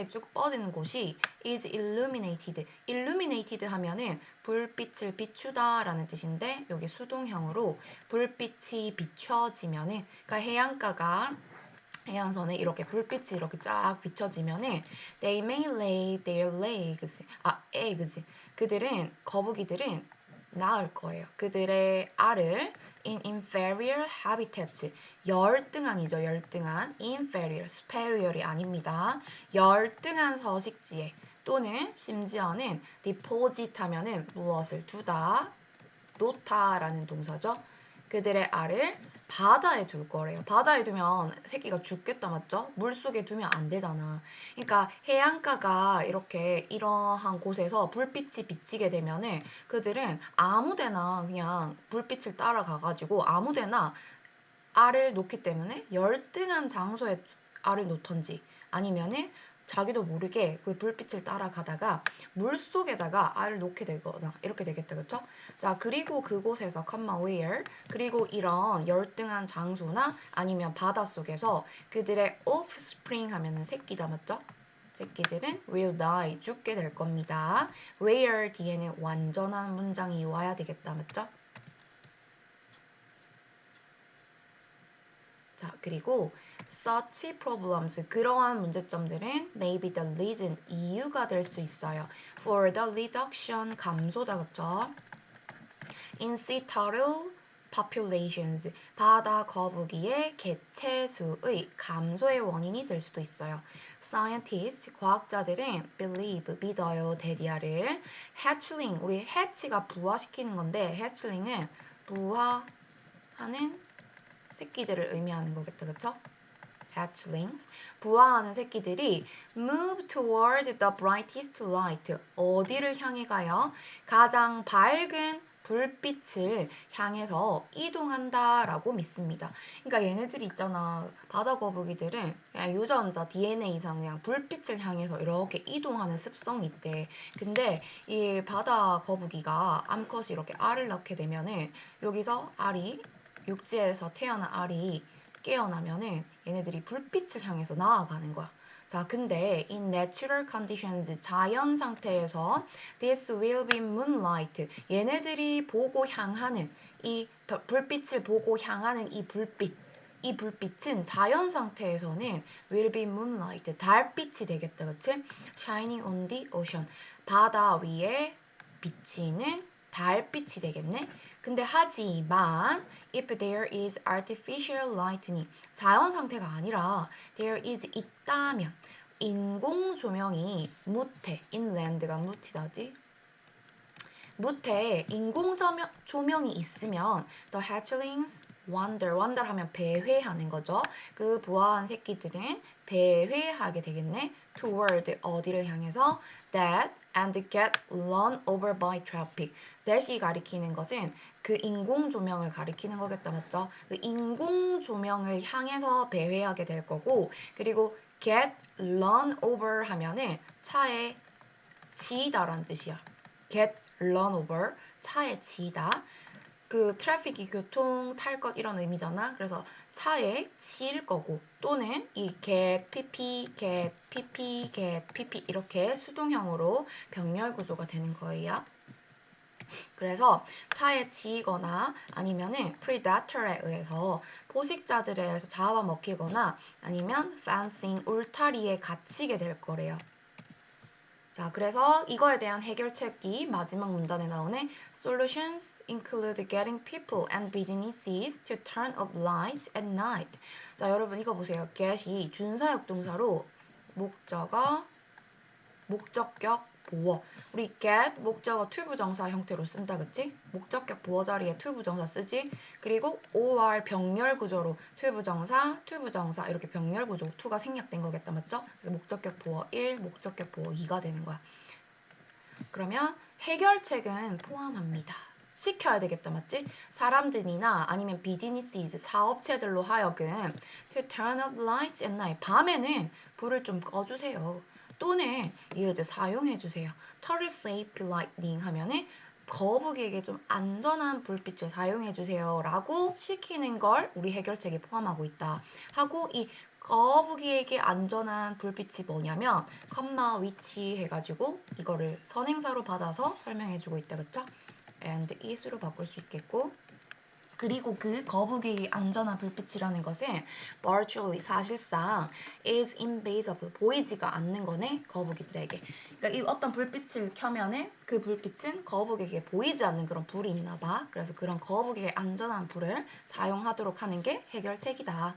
쭉 뻗은 곳이 is illuminated. illuminated 하면은 불빛을 비추다 라는 뜻인데 여기 수동형으로 불빛이 비춰지면은, 그러니까 해안가가 해안선에 이렇게 불빛이 이렇게 쫙 비춰지면은 they may lay their eggs. 그들은 거북이들은 낳을 거예요. 그들의 알을 in inferior habitats. 열등한이죠. 열등한. inferior, superior이 아닙니다. 열등한 서식지에 또는 심지어는 deposit 하면은 무엇을 두다, 놓다라는 동사죠. 그들의 알을 바다에 둘 거래요. 바다에 두면 새끼가 죽겠다, 맞죠? 물속에 두면 안 되잖아. 그러니까 해안가가 이렇게 이러한 곳에서 불빛이 비치게 되면은 그들은 아무데나 그냥 불빛을 따라가가지고 아무데나 알을 놓기 때문에 열등한 장소에 알을 놓던지 아니면은 자기도 모르게 그 불빛을 따라가다가 물속에다가 알을 놓게 되거나 이렇게 되겠다. 그쵸? 자, 그리고 그곳에서 where 그리고 이런 열등한 장소나 아니면 바닷속에서 그들의 offspring 하면은 새끼다. 맞죠? 새끼들은 will die 죽게 될 겁니다. where 뒤에는 완전한 문장이 와야 되겠다. 맞죠? 자, 그리고 such problems 그러한 문제점들은 maybe the reason 이유가 될 수 있어요. for the reduction 감소다. 그죠? in sea turtle populations 바다 거북이의 개체수의 감소의 원인이 될 수도 있어요. scientists 과학자들은 believe 믿어요 데리아를 hatchling 우리 hatch가 부화시키는 건데 hatchling은 부화하는 새끼들을 의미하는 거겠다. 그쵸? hatchlings 부화하는 새끼들이 move toward the brightest light 어디를 향해 가요? 가장 밝은 불빛을 향해서 이동한다라고 믿습니다. 그러니까 얘네들이 있잖아. 바다 거북이들은 그냥 유전자 DNA상 그냥 불빛을 향해서 이렇게 이동하는 습성이 있대. 근데 이 바다 거북이가 암컷이 이렇게 알을 낳게 되면은 여기서 알이 육지에서 태어난 알이 깨어나면은 얘네들이 불빛을 향해서 나아가는 거야. 자, 근데 in natural conditions 자연 상태에서 this will be moonlight 얘네들이 보고 향하는 이 불빛을 보고 향하는 이 불빛은 자연 상태에서는 will be moonlight 달빛이 되겠다. 그치? shining on the ocean 바다 위에 비치는 달빛이 되겠네. 근데 하지만 if there is artificial lightning 자연 상태가 아니라 there is 있다면 인공 조명이 무태 inland가 무티다지 무태 인공 조명이 있으면 the hatchlings wander 하면 배회하는 거죠. 그 부화한 새끼들은 배회하게 되겠네. toward 어디를 향해서 that and get run over by traffic. that이 가리키는 것은 그 인공 조명을 가리키는 거겠다. 맞죠? 그 인공 조명을 향해서 배회하게 될 거고 그리고 get run over 하면은 차에 치이다라는 뜻이야. get run over 차에 치이다. 그 트래픽이 교통 탈 것 이런 의미잖아. 그래서 차에 치일 거고 또는 이 get pp 이렇게 수동형으로 병렬 구조가 되는 거예요. 그래서 차에 치이거나 아니면은 predator에 의해서 포식자들에 의해서 잡아먹히거나 아니면 fencing 울타리에 갇히게 될 거래요. 자, 그래서 이거에 대한 해결책이 마지막 문단에 나오네. Solutions include getting people and businesses to turn off lights at night. 자, 여러분 이거 보세요. get이 준사역 동사로 목적격 보어. 우리 get 목적어 to 부정사 형태로 쓴다. 그치? 목적격 보어 자리에 to 부정사 쓰지. 그리고 or 병렬 구조로 to 부정사 이렇게 병렬 구조 to가 생략된 거겠다. 맞죠? 그래서 목적격 보어 1, 목적격 보어 2가 되는 거야. 그러면 해결책은 포함합니다. 시켜야 되겠다. 맞지? 사람들이나 아니면 비즈니스 사업체들로 하여금 to turn off lights at night 밤에는 불을 좀 꺼주세요. 또는 이제 사용해주세요. turn safe lighting 하면은 거북이에게 좀 안전한 불빛을 사용해주세요 라고 시키는 걸 우리 해결책에 포함하고 있다. 하고 이 거북이에게 안전한 불빛이 뭐냐면 컴마 위치 해가지고 이거를 선행사로 받아서 설명해주고 있다. 그쵸? and is로 바꿀 수 있겠고 그리고 그 거북이의 안전한 불빛이라는 것은 virtually 사실상 is invisible 보이지가 않는 거네 거북이들에게. 그러니까 이 어떤 불빛을 켜면은 그 불빛은 거북이에게 보이지 않는 그런 불이 있나 봐. 그래서 그런 거북이의 안전한 불을 사용하도록 하는 게 해결책이다.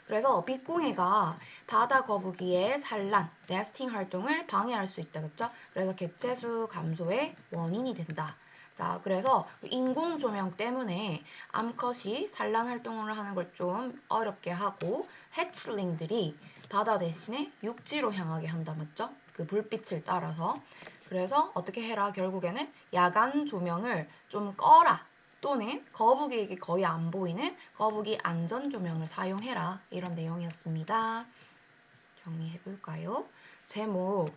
그래서 빛공해가 바다 거북이의 산란, 네스팅 활동을 방해할 수 있다. 그쵸? 그래서 개체수 감소의 원인이 된다. 자, 그래서 인공 조명 때문에 암컷이 산란 활동을 하는 걸 좀 어렵게 하고 해칠링들이 바다 대신에 육지로 향하게 한다. 맞죠? 그 불빛을 따라서. 그래서 어떻게 해라? 결국에는 야간 조명을 좀 꺼라. 또는 거북이에게 거의 안 보이는 거북이 안전 조명을 사용해라. 이런 내용이었습니다. 정리해 볼까요? 제목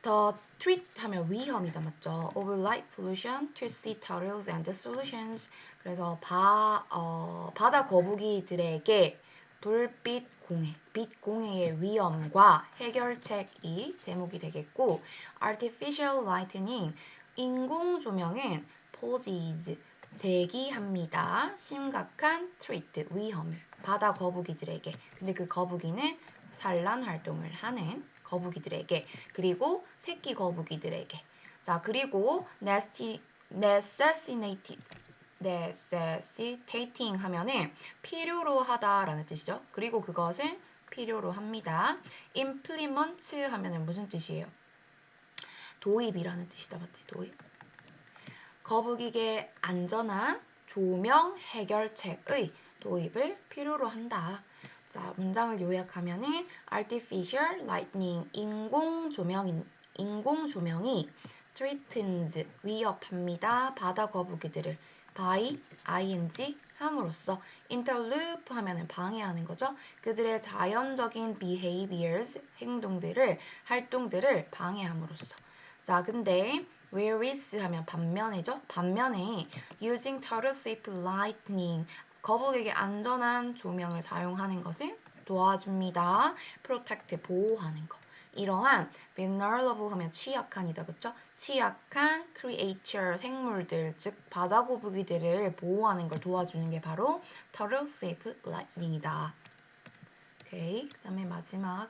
The threat 하면 위험이다 맞죠? Of light pollution to sea turtles and the solutions. 그래서 바다 거북이들에게 불빛 공해, 빛 공해의 위험과 해결책이 제목이 되겠고 Artificial lightning, 인공 조명은 poses, 제기합니다. 심각한 threat, 위험을 바다 거북이들에게. 근데 그 거북이는 산란 활동을 하는 거북이들에게 그리고 새끼 거북이들에게 자 그리고 necessitating 하면은 필요로 하다라는 뜻이죠. 그리고 그것은 필요로 합니다. implement 하면은 무슨 뜻이에요? 도입이라는 뜻이다 맞지? 도입. 거북이의 안전한 조명 해결책의 도입을 필요로 한다. 자, 문장을 요약하면은 artificial lightning, 인공 조명이 threatens, 위협합니다. 바다 거북이들을 by ing 함으로써 interrupt 하면은 방해하는 거죠. 그들의 자연적인 behaviors, 활동들을 방해함으로써. 자, 근데 whereas 하면 반면에죠. 반면에 using turtle safe lightning, 거북에게 안전한 조명을 사용하는 것을 도와줍니다. protect, 보호하는 거. 이러한 vulnerable 하면 취약한이다. 그쵸? 취약한 creature, 생물들, 즉 바다 거북이들을 보호하는 걸 도와주는 게 바로 turtle safe lightning이다. 오케이. 그 다음에 마지막.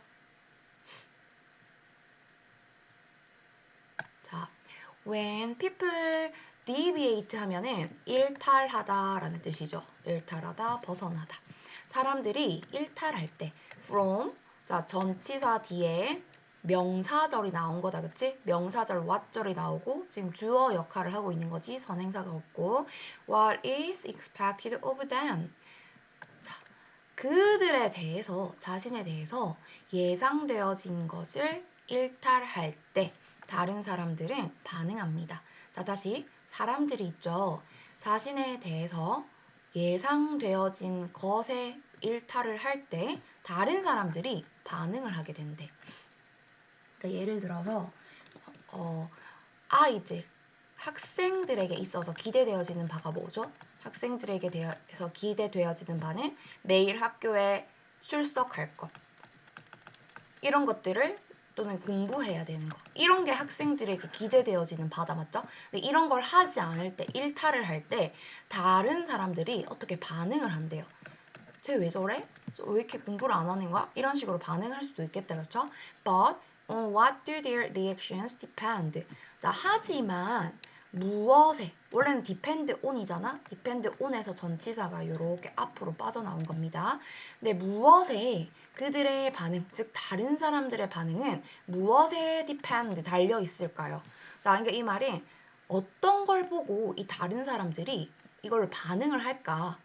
자, when people deviate 하면은 일탈하다라는 뜻이죠. 일탈하다, 벗어나다. 사람들이 일탈할 때 from, 자 전치사 뒤에 명사절이 나온 거다, 그치? 명사절 what절이 나오고 지금 주어 역할을 하고 있는 거지. 선행사가 없고 what is expected of them. 자, 그들에 대해서, 자신에 대해서 예상되어진 것을 일탈할 때 다른 사람들은 반응합니다. 자, 다시 사람들이 있죠. 자신에 대해서 예상되어진 것에 일탈을 할 때 다른 사람들이 반응을 하게 된대. 그러니까 예를 들어서 아이들, 학생들에게 있어서 기대되어지는 바가 뭐죠? 학생들에게 대해서 기대되어지는 바는 매일 학교에 출석할 것. 이런 것들을 또는 공부해야 되는 거. 이런 게 학생들에게 기대되어지는 바다 맞죠? 근데 이런 걸 하지 않을 때, 일탈을 할 때 다른 사람들이 어떻게 반응을 한대요. 쟤 왜 저래? 왜 이렇게 공부를 안 하는 거야? 이런 식으로 반응할 수도 있겠다. 그렇죠? But on what do their reactions depend? 자, 하지만 무엇에, 원래는 depend on이잖아. depend on에서 전치사가 이렇게 앞으로 빠져나온 겁니다. 근데 무엇에 그들의 반응, 즉 다른 사람들의 반응은 무엇에 depend, 달려 있을까요? 자, 그러니까 이 말이 어떤 걸 보고 이 다른 사람들이 이걸 반응을 할까?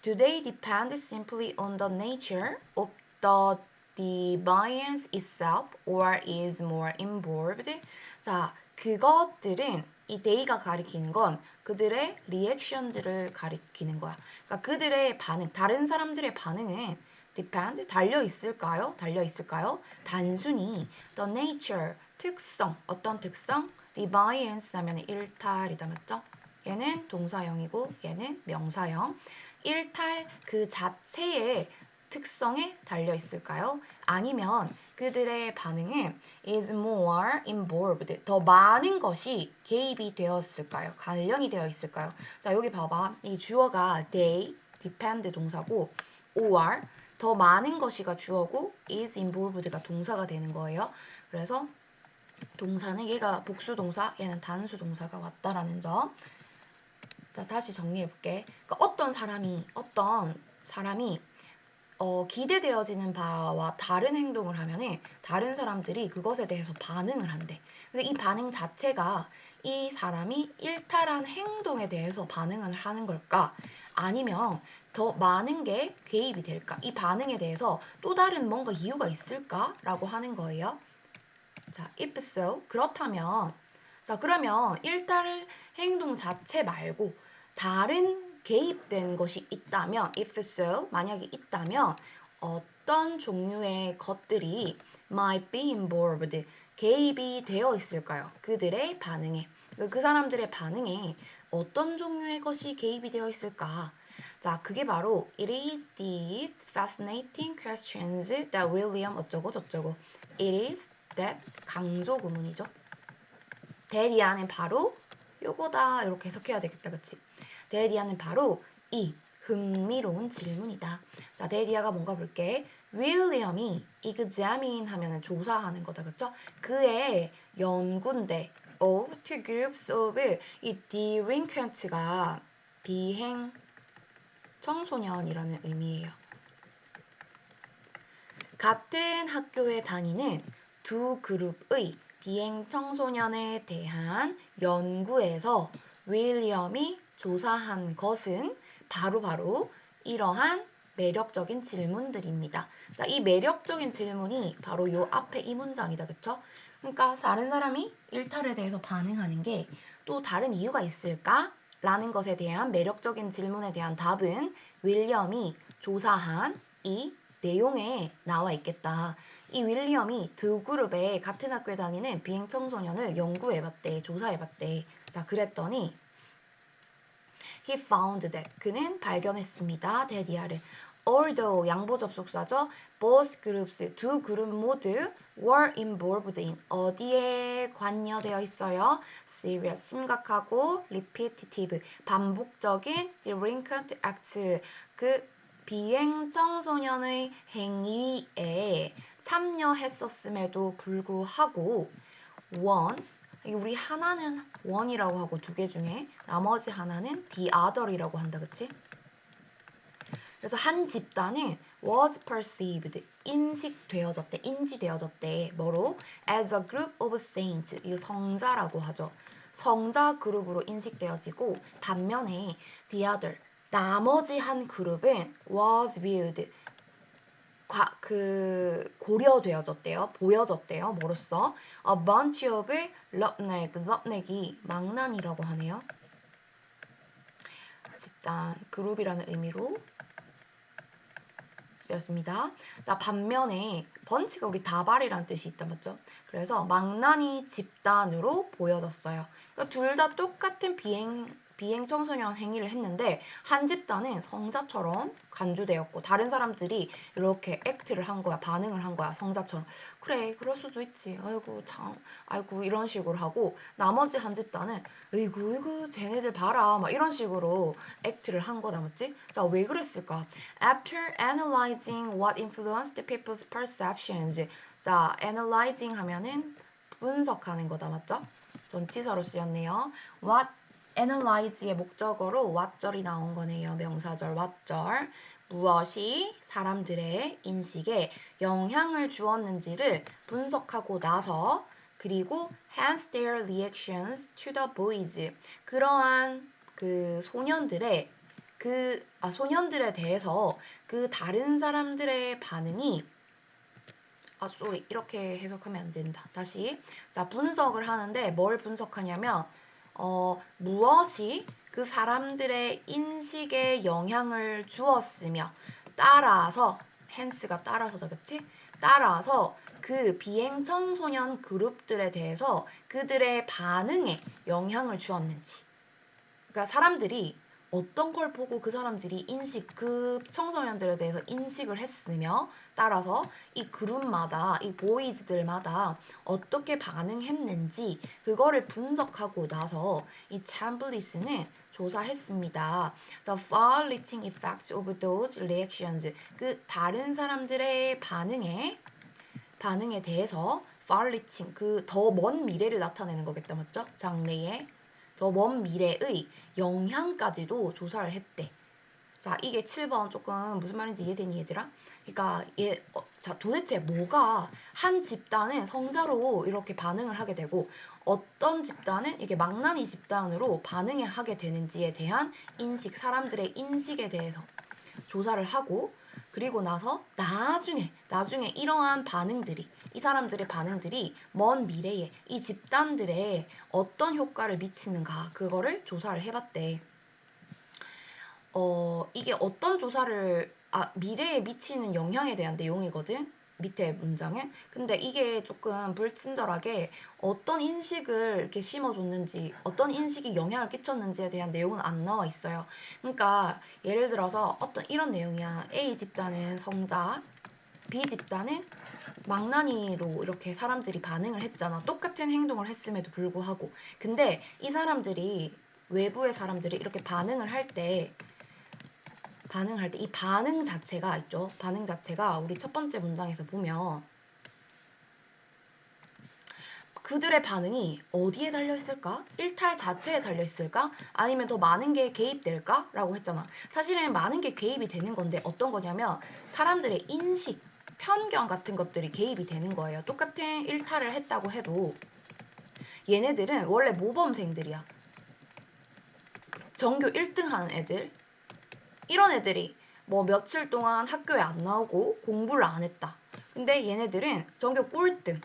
Do they depend simply on the nature of the deviance itself or is more involved? 자, 그것들은 이 they가 가리키는 건 그들의 reactions를 가리키는 거야. 그러니까 그들의 반응, 다른 사람들의 반응은 depend, 달려 있을까요? 단순히 the nature, 특성, 어떤 특성? deviance 하면 일탈이다, 맞죠? 얘는 동사형이고 얘는 명사형. 일탈 그 자체의 특성에 달려 있을까요? 아니면 그들의 반응은 is more involved, 더 많은 것이 개입이 되었을까요? 관련이 되어 있을까요? 자, 여기 봐봐. 이 주어가 they, depend 동사고 or 더 많은 것이가 주어고 is involved가 동사가 되는 거예요. 그래서 동사는 얘가 복수 동사, 얘는 단수 동사가 왔다라는 점. 자, 다시 정리해볼게. 그러니까 어떤 사람이 기대되어지는 바와 다른 행동을 하면은 다른 사람들이 그것에 대해서 반응을 한대. 근데 이 반응 자체가 이 사람이 일탈한 행동에 대해서 반응을 하는 걸까? 아니면 더 많은 게 개입이 될까? 이 반응에 대해서 또 다른 뭔가 이유가 있을까? 라고 하는 거예요. 자, if so, 그렇다면, 자, 그러면 일탈 행동 자체 말고 다른 개입된 것이 있다면, if so, 만약에 있다면 어떤 종류의 것들이 might be involved. 개입이 되어 있을까요? 그들의 반응에. 그 사람들의 반응에 어떤 종류의 것이 개입이 되어 있을까? 자, 그게 바로 It is these fascinating questions that William 어쩌고 저쩌고. It is that 강조 구문이죠. that이하는 바로 요거다 이렇게 해석해야 되겠다, 그치? that이하는 바로 이 흥미로운 질문이다. 자, that이아가 뭔가 볼게. 윌리엄이 examine 하면은 조사하는 거다, 그쵸? 그의 연구인데 of two groups of 이 delinquent가 비행 청소년이라는 의미예요. 같은 학교에 다니는 두 그룹의 비행 청소년에 대한 연구에서 윌리엄이 조사한 것은 바로 이러한 매력적인 질문들입니다. 자, 이 매력적인 질문이 바로 요 앞에 이 문장이다, 그쵸? 그러니까 다른 사람이 일탈에 대해서 반응하는 게 또 다른 이유가 있을까? 라는 것에 대한 매력적인 질문에 대한 답은 윌리엄이 조사한 이 내용에 나와 있겠다. 이 윌리엄이 두 그룹의 같은 학교에 다니는 비행 청소년을 연구해봤대, 조사해봤대. 자, 그랬더니 he found that 그는 발견했습니다. 데디아를. Although 양보 접속사죠. Both groups 두 그룹 모두 were involved in 어디에 관여되어 있어요? Serious 심각하고 repetitive 반복적인 delinquent acts 그 비행 청소년의 행위에 참여했었음에도 불구하고 one 우리 하나는 one이라고 하고 두 개 중에 나머지 하나는 the other이라고 한다, 그치? 그래서 한 집단은 was perceived 인식되어졌대, 인지되어졌대. 뭐로? as a group of saints 이거 성자라고 하죠. 성자 그룹으로 인식되어지고 반면에 the other 나머지 한 그룹은 was viewed 고려되어졌대요. 보여졌대요. 뭐로써? A bunch of roughneck이 망난이라고 하네요. 집단, 그룹이라는 의미로 쓰였습니다. 자, 반면에 번치가 우리 다발이라는 뜻이 있다, 맞죠? 그래서 망나니 집단으로 보여졌어요. 그러니까 둘 다 똑같은 비행 청소년 행위를 했는데 한 집단은 성자처럼 간주되었고 다른 사람들이 이렇게 액트를 한 거야, 반응을 한 거야, 성자처럼. 그래, 그럴 수도 있지. 아이고 참, 아이고 이런 식으로 하고 나머지 한 집단은 이구 쟤네들 봐라 막 이런 식으로 액트를 한 거다, 맞지? 자, 왜 그랬을까? After analyzing what influenced people's perceptions. 자, analyzing 하면은 분석하는 거다, 맞죠? 전치사로 쓰였네요. What analyze의 목적어로 what절이 나온 거네요. 명사절 what절. 무엇이 사람들의 인식에 영향을 주었는지를 분석하고 나서 그리고 hence their reactions to the boys. 그러한 그 소년들에 대해서 그 다른 사람들의 반응이 이렇게 해석하면 안 된다. 다시. 자, 분석을 하는데 뭘 분석하냐면 무엇이 그 사람들의 인식에 영향을 주었으며 따라서 hence가 따라서다, 그치? 따라서 그 비행 청소년 그룹들에 대해서 그들의 반응에 영향을 주었는지. 그러니까 사람들이 어떤 걸 보고 그 사람들이 그 청소년들에 대해서 인식을 했으며 따라서 이 그룹마다 이 보이즈들마다 어떻게 반응했는지 그거를 분석하고 나서 이 챔블리스는 조사했습니다. The far-reaching effects of those reactions 그 다른 사람들의 반응에 대해서 far-reaching 그 더 먼 미래를 나타내는 거겠다, 맞죠? 장래에 더 먼 미래의 영향까지도 조사를 했대. 자, 이게 7번 조금 무슨 말인지 이해되니, 얘들아? 그러니까 자, 도대체 뭐가 한 집단은 성자로 이렇게 반응을 하게 되고 어떤 집단은 이게 망나니 집단으로 반응을 하게 되는지에 대한 인식, 사람들의 인식에 대해서 조사를 하고 그리고 나서 나중에 이러한 반응들이 이 사람들의 반응들이 먼 미래에 이 집단들에 어떤 효과를 미치는가 그거를 조사를 해봤대. 이게 어떤 조사를 미래에 미치는 영향에 대한 내용이거든. 밑에 문장은. 근데 이게 조금 불친절하게 어떤 인식을 이렇게 심어줬는지, 어떤 인식이 영향을 끼쳤는지에 대한 내용은 안 나와 있어요. 그러니까 예를 들어서 어떤 이런 내용이야. A 집단은 성자, B 집단은 망나니로 이렇게 사람들이 반응을 했잖아. 똑같은 행동을 했음에도 불구하고. 근데 이 사람들이, 외부의 사람들이 이렇게 반응을 할 때 이 반응 자체가 있죠. 반응 자체가 우리 첫 번째 문장에서 보면 그들의 반응이 어디에 달려있을까? 일탈 자체에 달려있을까? 아니면 더 많은 게 개입될까? 라고 했잖아. 사실은 많은 게 개입이 되는 건데 어떤 거냐면 사람들의 인식, 편견 같은 것들이 개입이 되는 거예요. 똑같은 일탈을 했다고 해도 얘네들은 원래 모범생들이야. 전교 1등 하는 애들. 이런 애들이 뭐 며칠 동안 학교에 안 나오고 공부를 안 했다. 근데 얘네들은 전교 꼴등.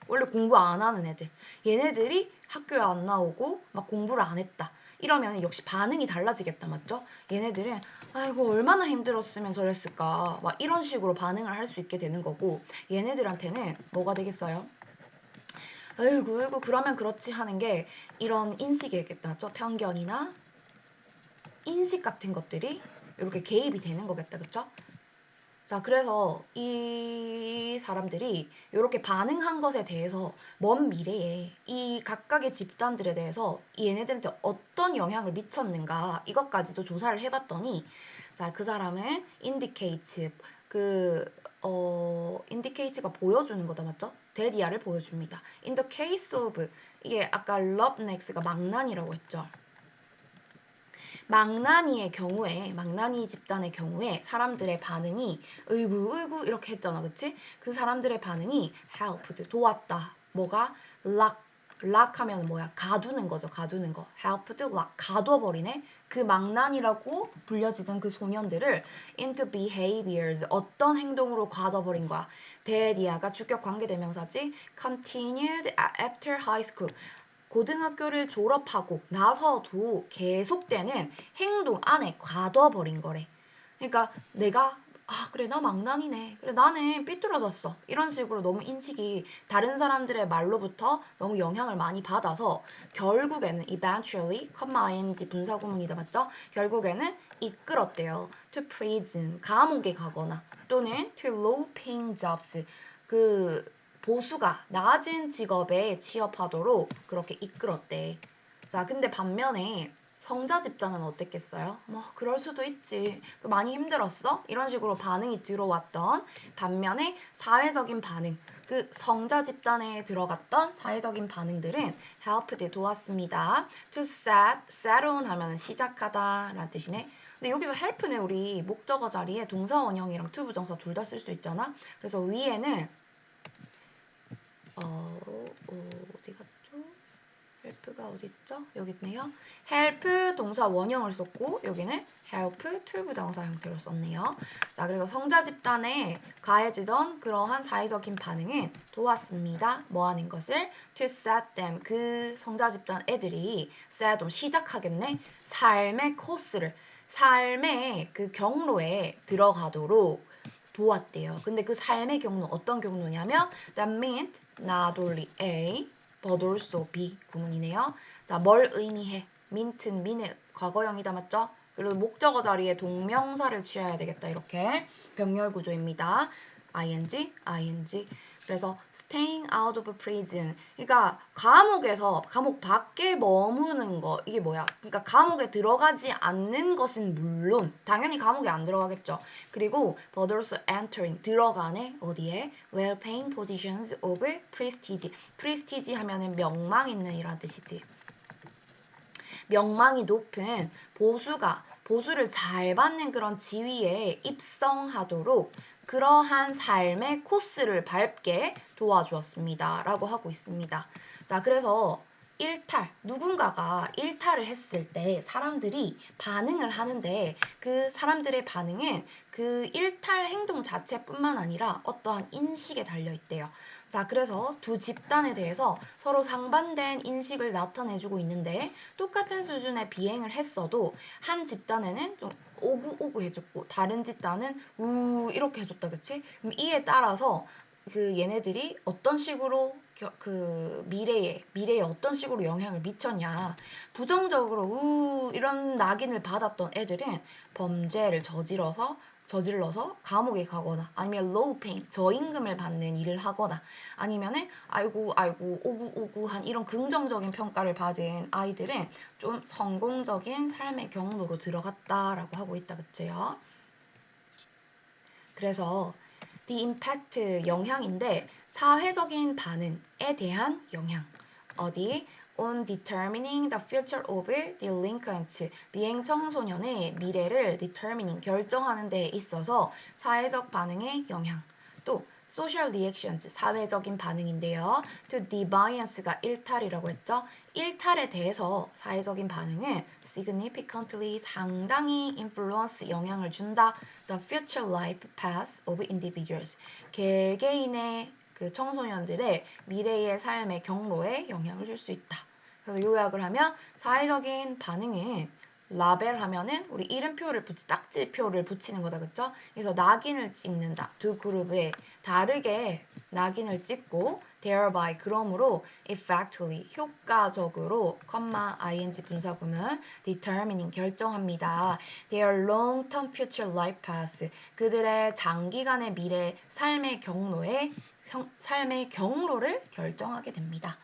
원래 공부 안 하는 애들. 얘네들이 학교에 안 나오고 막 공부를 안 했다. 이러면 역시 반응이 달라지겠다, 맞죠? 얘네들은 아이고 얼마나 힘들었으면 저랬을까. 막 이런 식으로 반응을 할 수 있게 되는 거고 얘네들한테는 뭐가 되겠어요? 아이고 아이고 그러면 그렇지 하는 게 이런 인식이겠다, 맞죠? 편견이나 인식 같은 것들이 이렇게 개입이 되는 거겠다, 그쵸? 자, 그래서 이 사람들이 이렇게 반응한 것에 대해서 먼 미래에 이 각각의 집단들에 대해서 얘네들한테 어떤 영향을 미쳤는가 이것까지도 조사를 해봤더니 자, 그 사람은 indicates indicate가 보여주는 거다, 맞죠? 데디아를 보여줍니다. In the case of 이게 아까 roughnex가 망난이라고 했죠. 망나니 집단의 경우에 사람들의 반응이 으이구 으이구 이렇게 했잖아, 그치? 그 사람들의 반응이 helped 도왔다. 뭐가 lock 하면 뭐야? 가두는 거죠, 가두는 거. helped lock 가둬버리네. 그 망나니라고 불려지던 그 소년들을 into behaviors 어떤 행동으로 가둬버린 거야? 데리아가 주격 관계대명사지. continued after high school 고등학교를 졸업하고 나서도 계속되는 행동 안에 가둬버린 거래. 그러니까 내가 그래 나 망난이네. 그래 나는 삐뚤어졌어. 이런 식으로 너무 인식이 다른 사람들의 말로부터 너무 영향을 많이 받아서 결국에는 eventually, ing 분사구문이다, 맞죠? 결국에는 이끌었대요. to prison, 감옥에 가거나 또는 to low paying jobs, 그 보수가 낮은 직업에 취업하도록 그렇게 이끌었대. 자, 근데 반면에 성자 집단은 어땠겠어요? 뭐 그럴 수도 있지. 많이 힘들었어? 이런 식으로 반응이 들어왔던 반면에 사회적인 반응, 그 성자 집단에 들어갔던 사회적인 반응들은 helped 도왔습니다. to set on 하면 시작하다 라는 뜻이네. 근데 여기서 help는 우리 목적어 자리에 동사 원형이랑 to 부정사 둘 다 쓸 수 있잖아. 그래서 위에는 어디 갔죠? help가 어디 있죠? 여기 있네요. help 동사 원형을 썼고 여기는 help to 부정사 형태로 썼네요. 자, 그래서 성자 집단에 가해지던 그러한 사회적인 반응은 도왔습니다. 뭐 하는 것을? to set them 그 성자 집단 애들이 set on 시작하겠네. 삶의 코스를 삶의 그 경로에 들어가도록 도왔대요. 근데 그 삶의 경로 어떤 경로냐면 that meant not only A but also B 구문이네요. 자, 뭘 의미해? mint는 민의 과거형이다, 맞죠? 그리고 목적어 자리에 동명사를 취해야 되겠다. 이렇게 병렬 구조입니다. ing. 그래서 staying out of prison. 그러니까 감옥 밖에 머무는 거. 이게 뭐야? 그러니까 감옥에 들어가지 않는 것은 물론 당연히 감옥에 안 들어가겠죠. 그리고 but also entering 들어가네. 어디에? well-paying positions of prestige. prestige 하면은 명망 있는 이란 뜻이지. 명망이 높은 보수를 잘 받는 그런 지위에 입성하도록 그러한 삶의 코스를 밟게 도와주었습니다. 라고 하고 있습니다. 자, 그래서 일탈, 누군가가 일탈을 했을 때 사람들이 반응을 하는데 그 사람들의 반응은 그 일탈 행동 자체뿐만 아니라 어떠한 인식에 달려 있대요. 자, 그래서 두 집단에 대해서 서로 상반된 인식을 나타내주고 있는데 똑같은 수준의 비행을 했어도 한 집단에는 좀 오구오구 해줬고 다른 집단은 우 이렇게 해줬다, 그치? 그럼 이에 따라서 그 얘네들이 어떤 식으로 그 미래에 어떤 식으로 영향을 미쳤냐. 부정적으로 이런 낙인을 받았던 애들은 범죄를 저질러서 감옥에 가거나 아니면 low pay 저임금을 받는 일을 하거나 아니면은 아이고 오구오구한 이런 긍정적인 평가를 받은 아이들은 좀 성공적인 삶의 경로로 들어갔다라고 하고 있다, 그치요? 그래서 the impact 영향인데 사회적인 반응에 대한 영향. 어디? on determining the future of delinquents. 비행 청소년의 미래를 determining 결정하는 데 있어서 사회적 반응의 영향. 또 social reactions 사회적인 반응인데요. to deviance가 일탈이라고 했죠. 일탈에 대해서 사회적인 반응은 significantly 상당히 influence 영향을 준다. The future life paths of individuals. 개개인의 그 청소년들의 미래의 삶의 경로에 영향을 줄 수 있다. 그래서 요약을 하면 사회적인 반응은 라벨 하면은 우리 이름표를 딱지표를 붙이는 거다, 그쵸? 그래서 낙인을 찍는다. 두 그룹에 다르게 낙인을 찍고 thereby 그러므로 effectively 효과적으로 ing 분사구문 determining 결정합니다. their long-term future life path 그들의 장기간의 미래 삶의 경로를 결정하게 됩니다.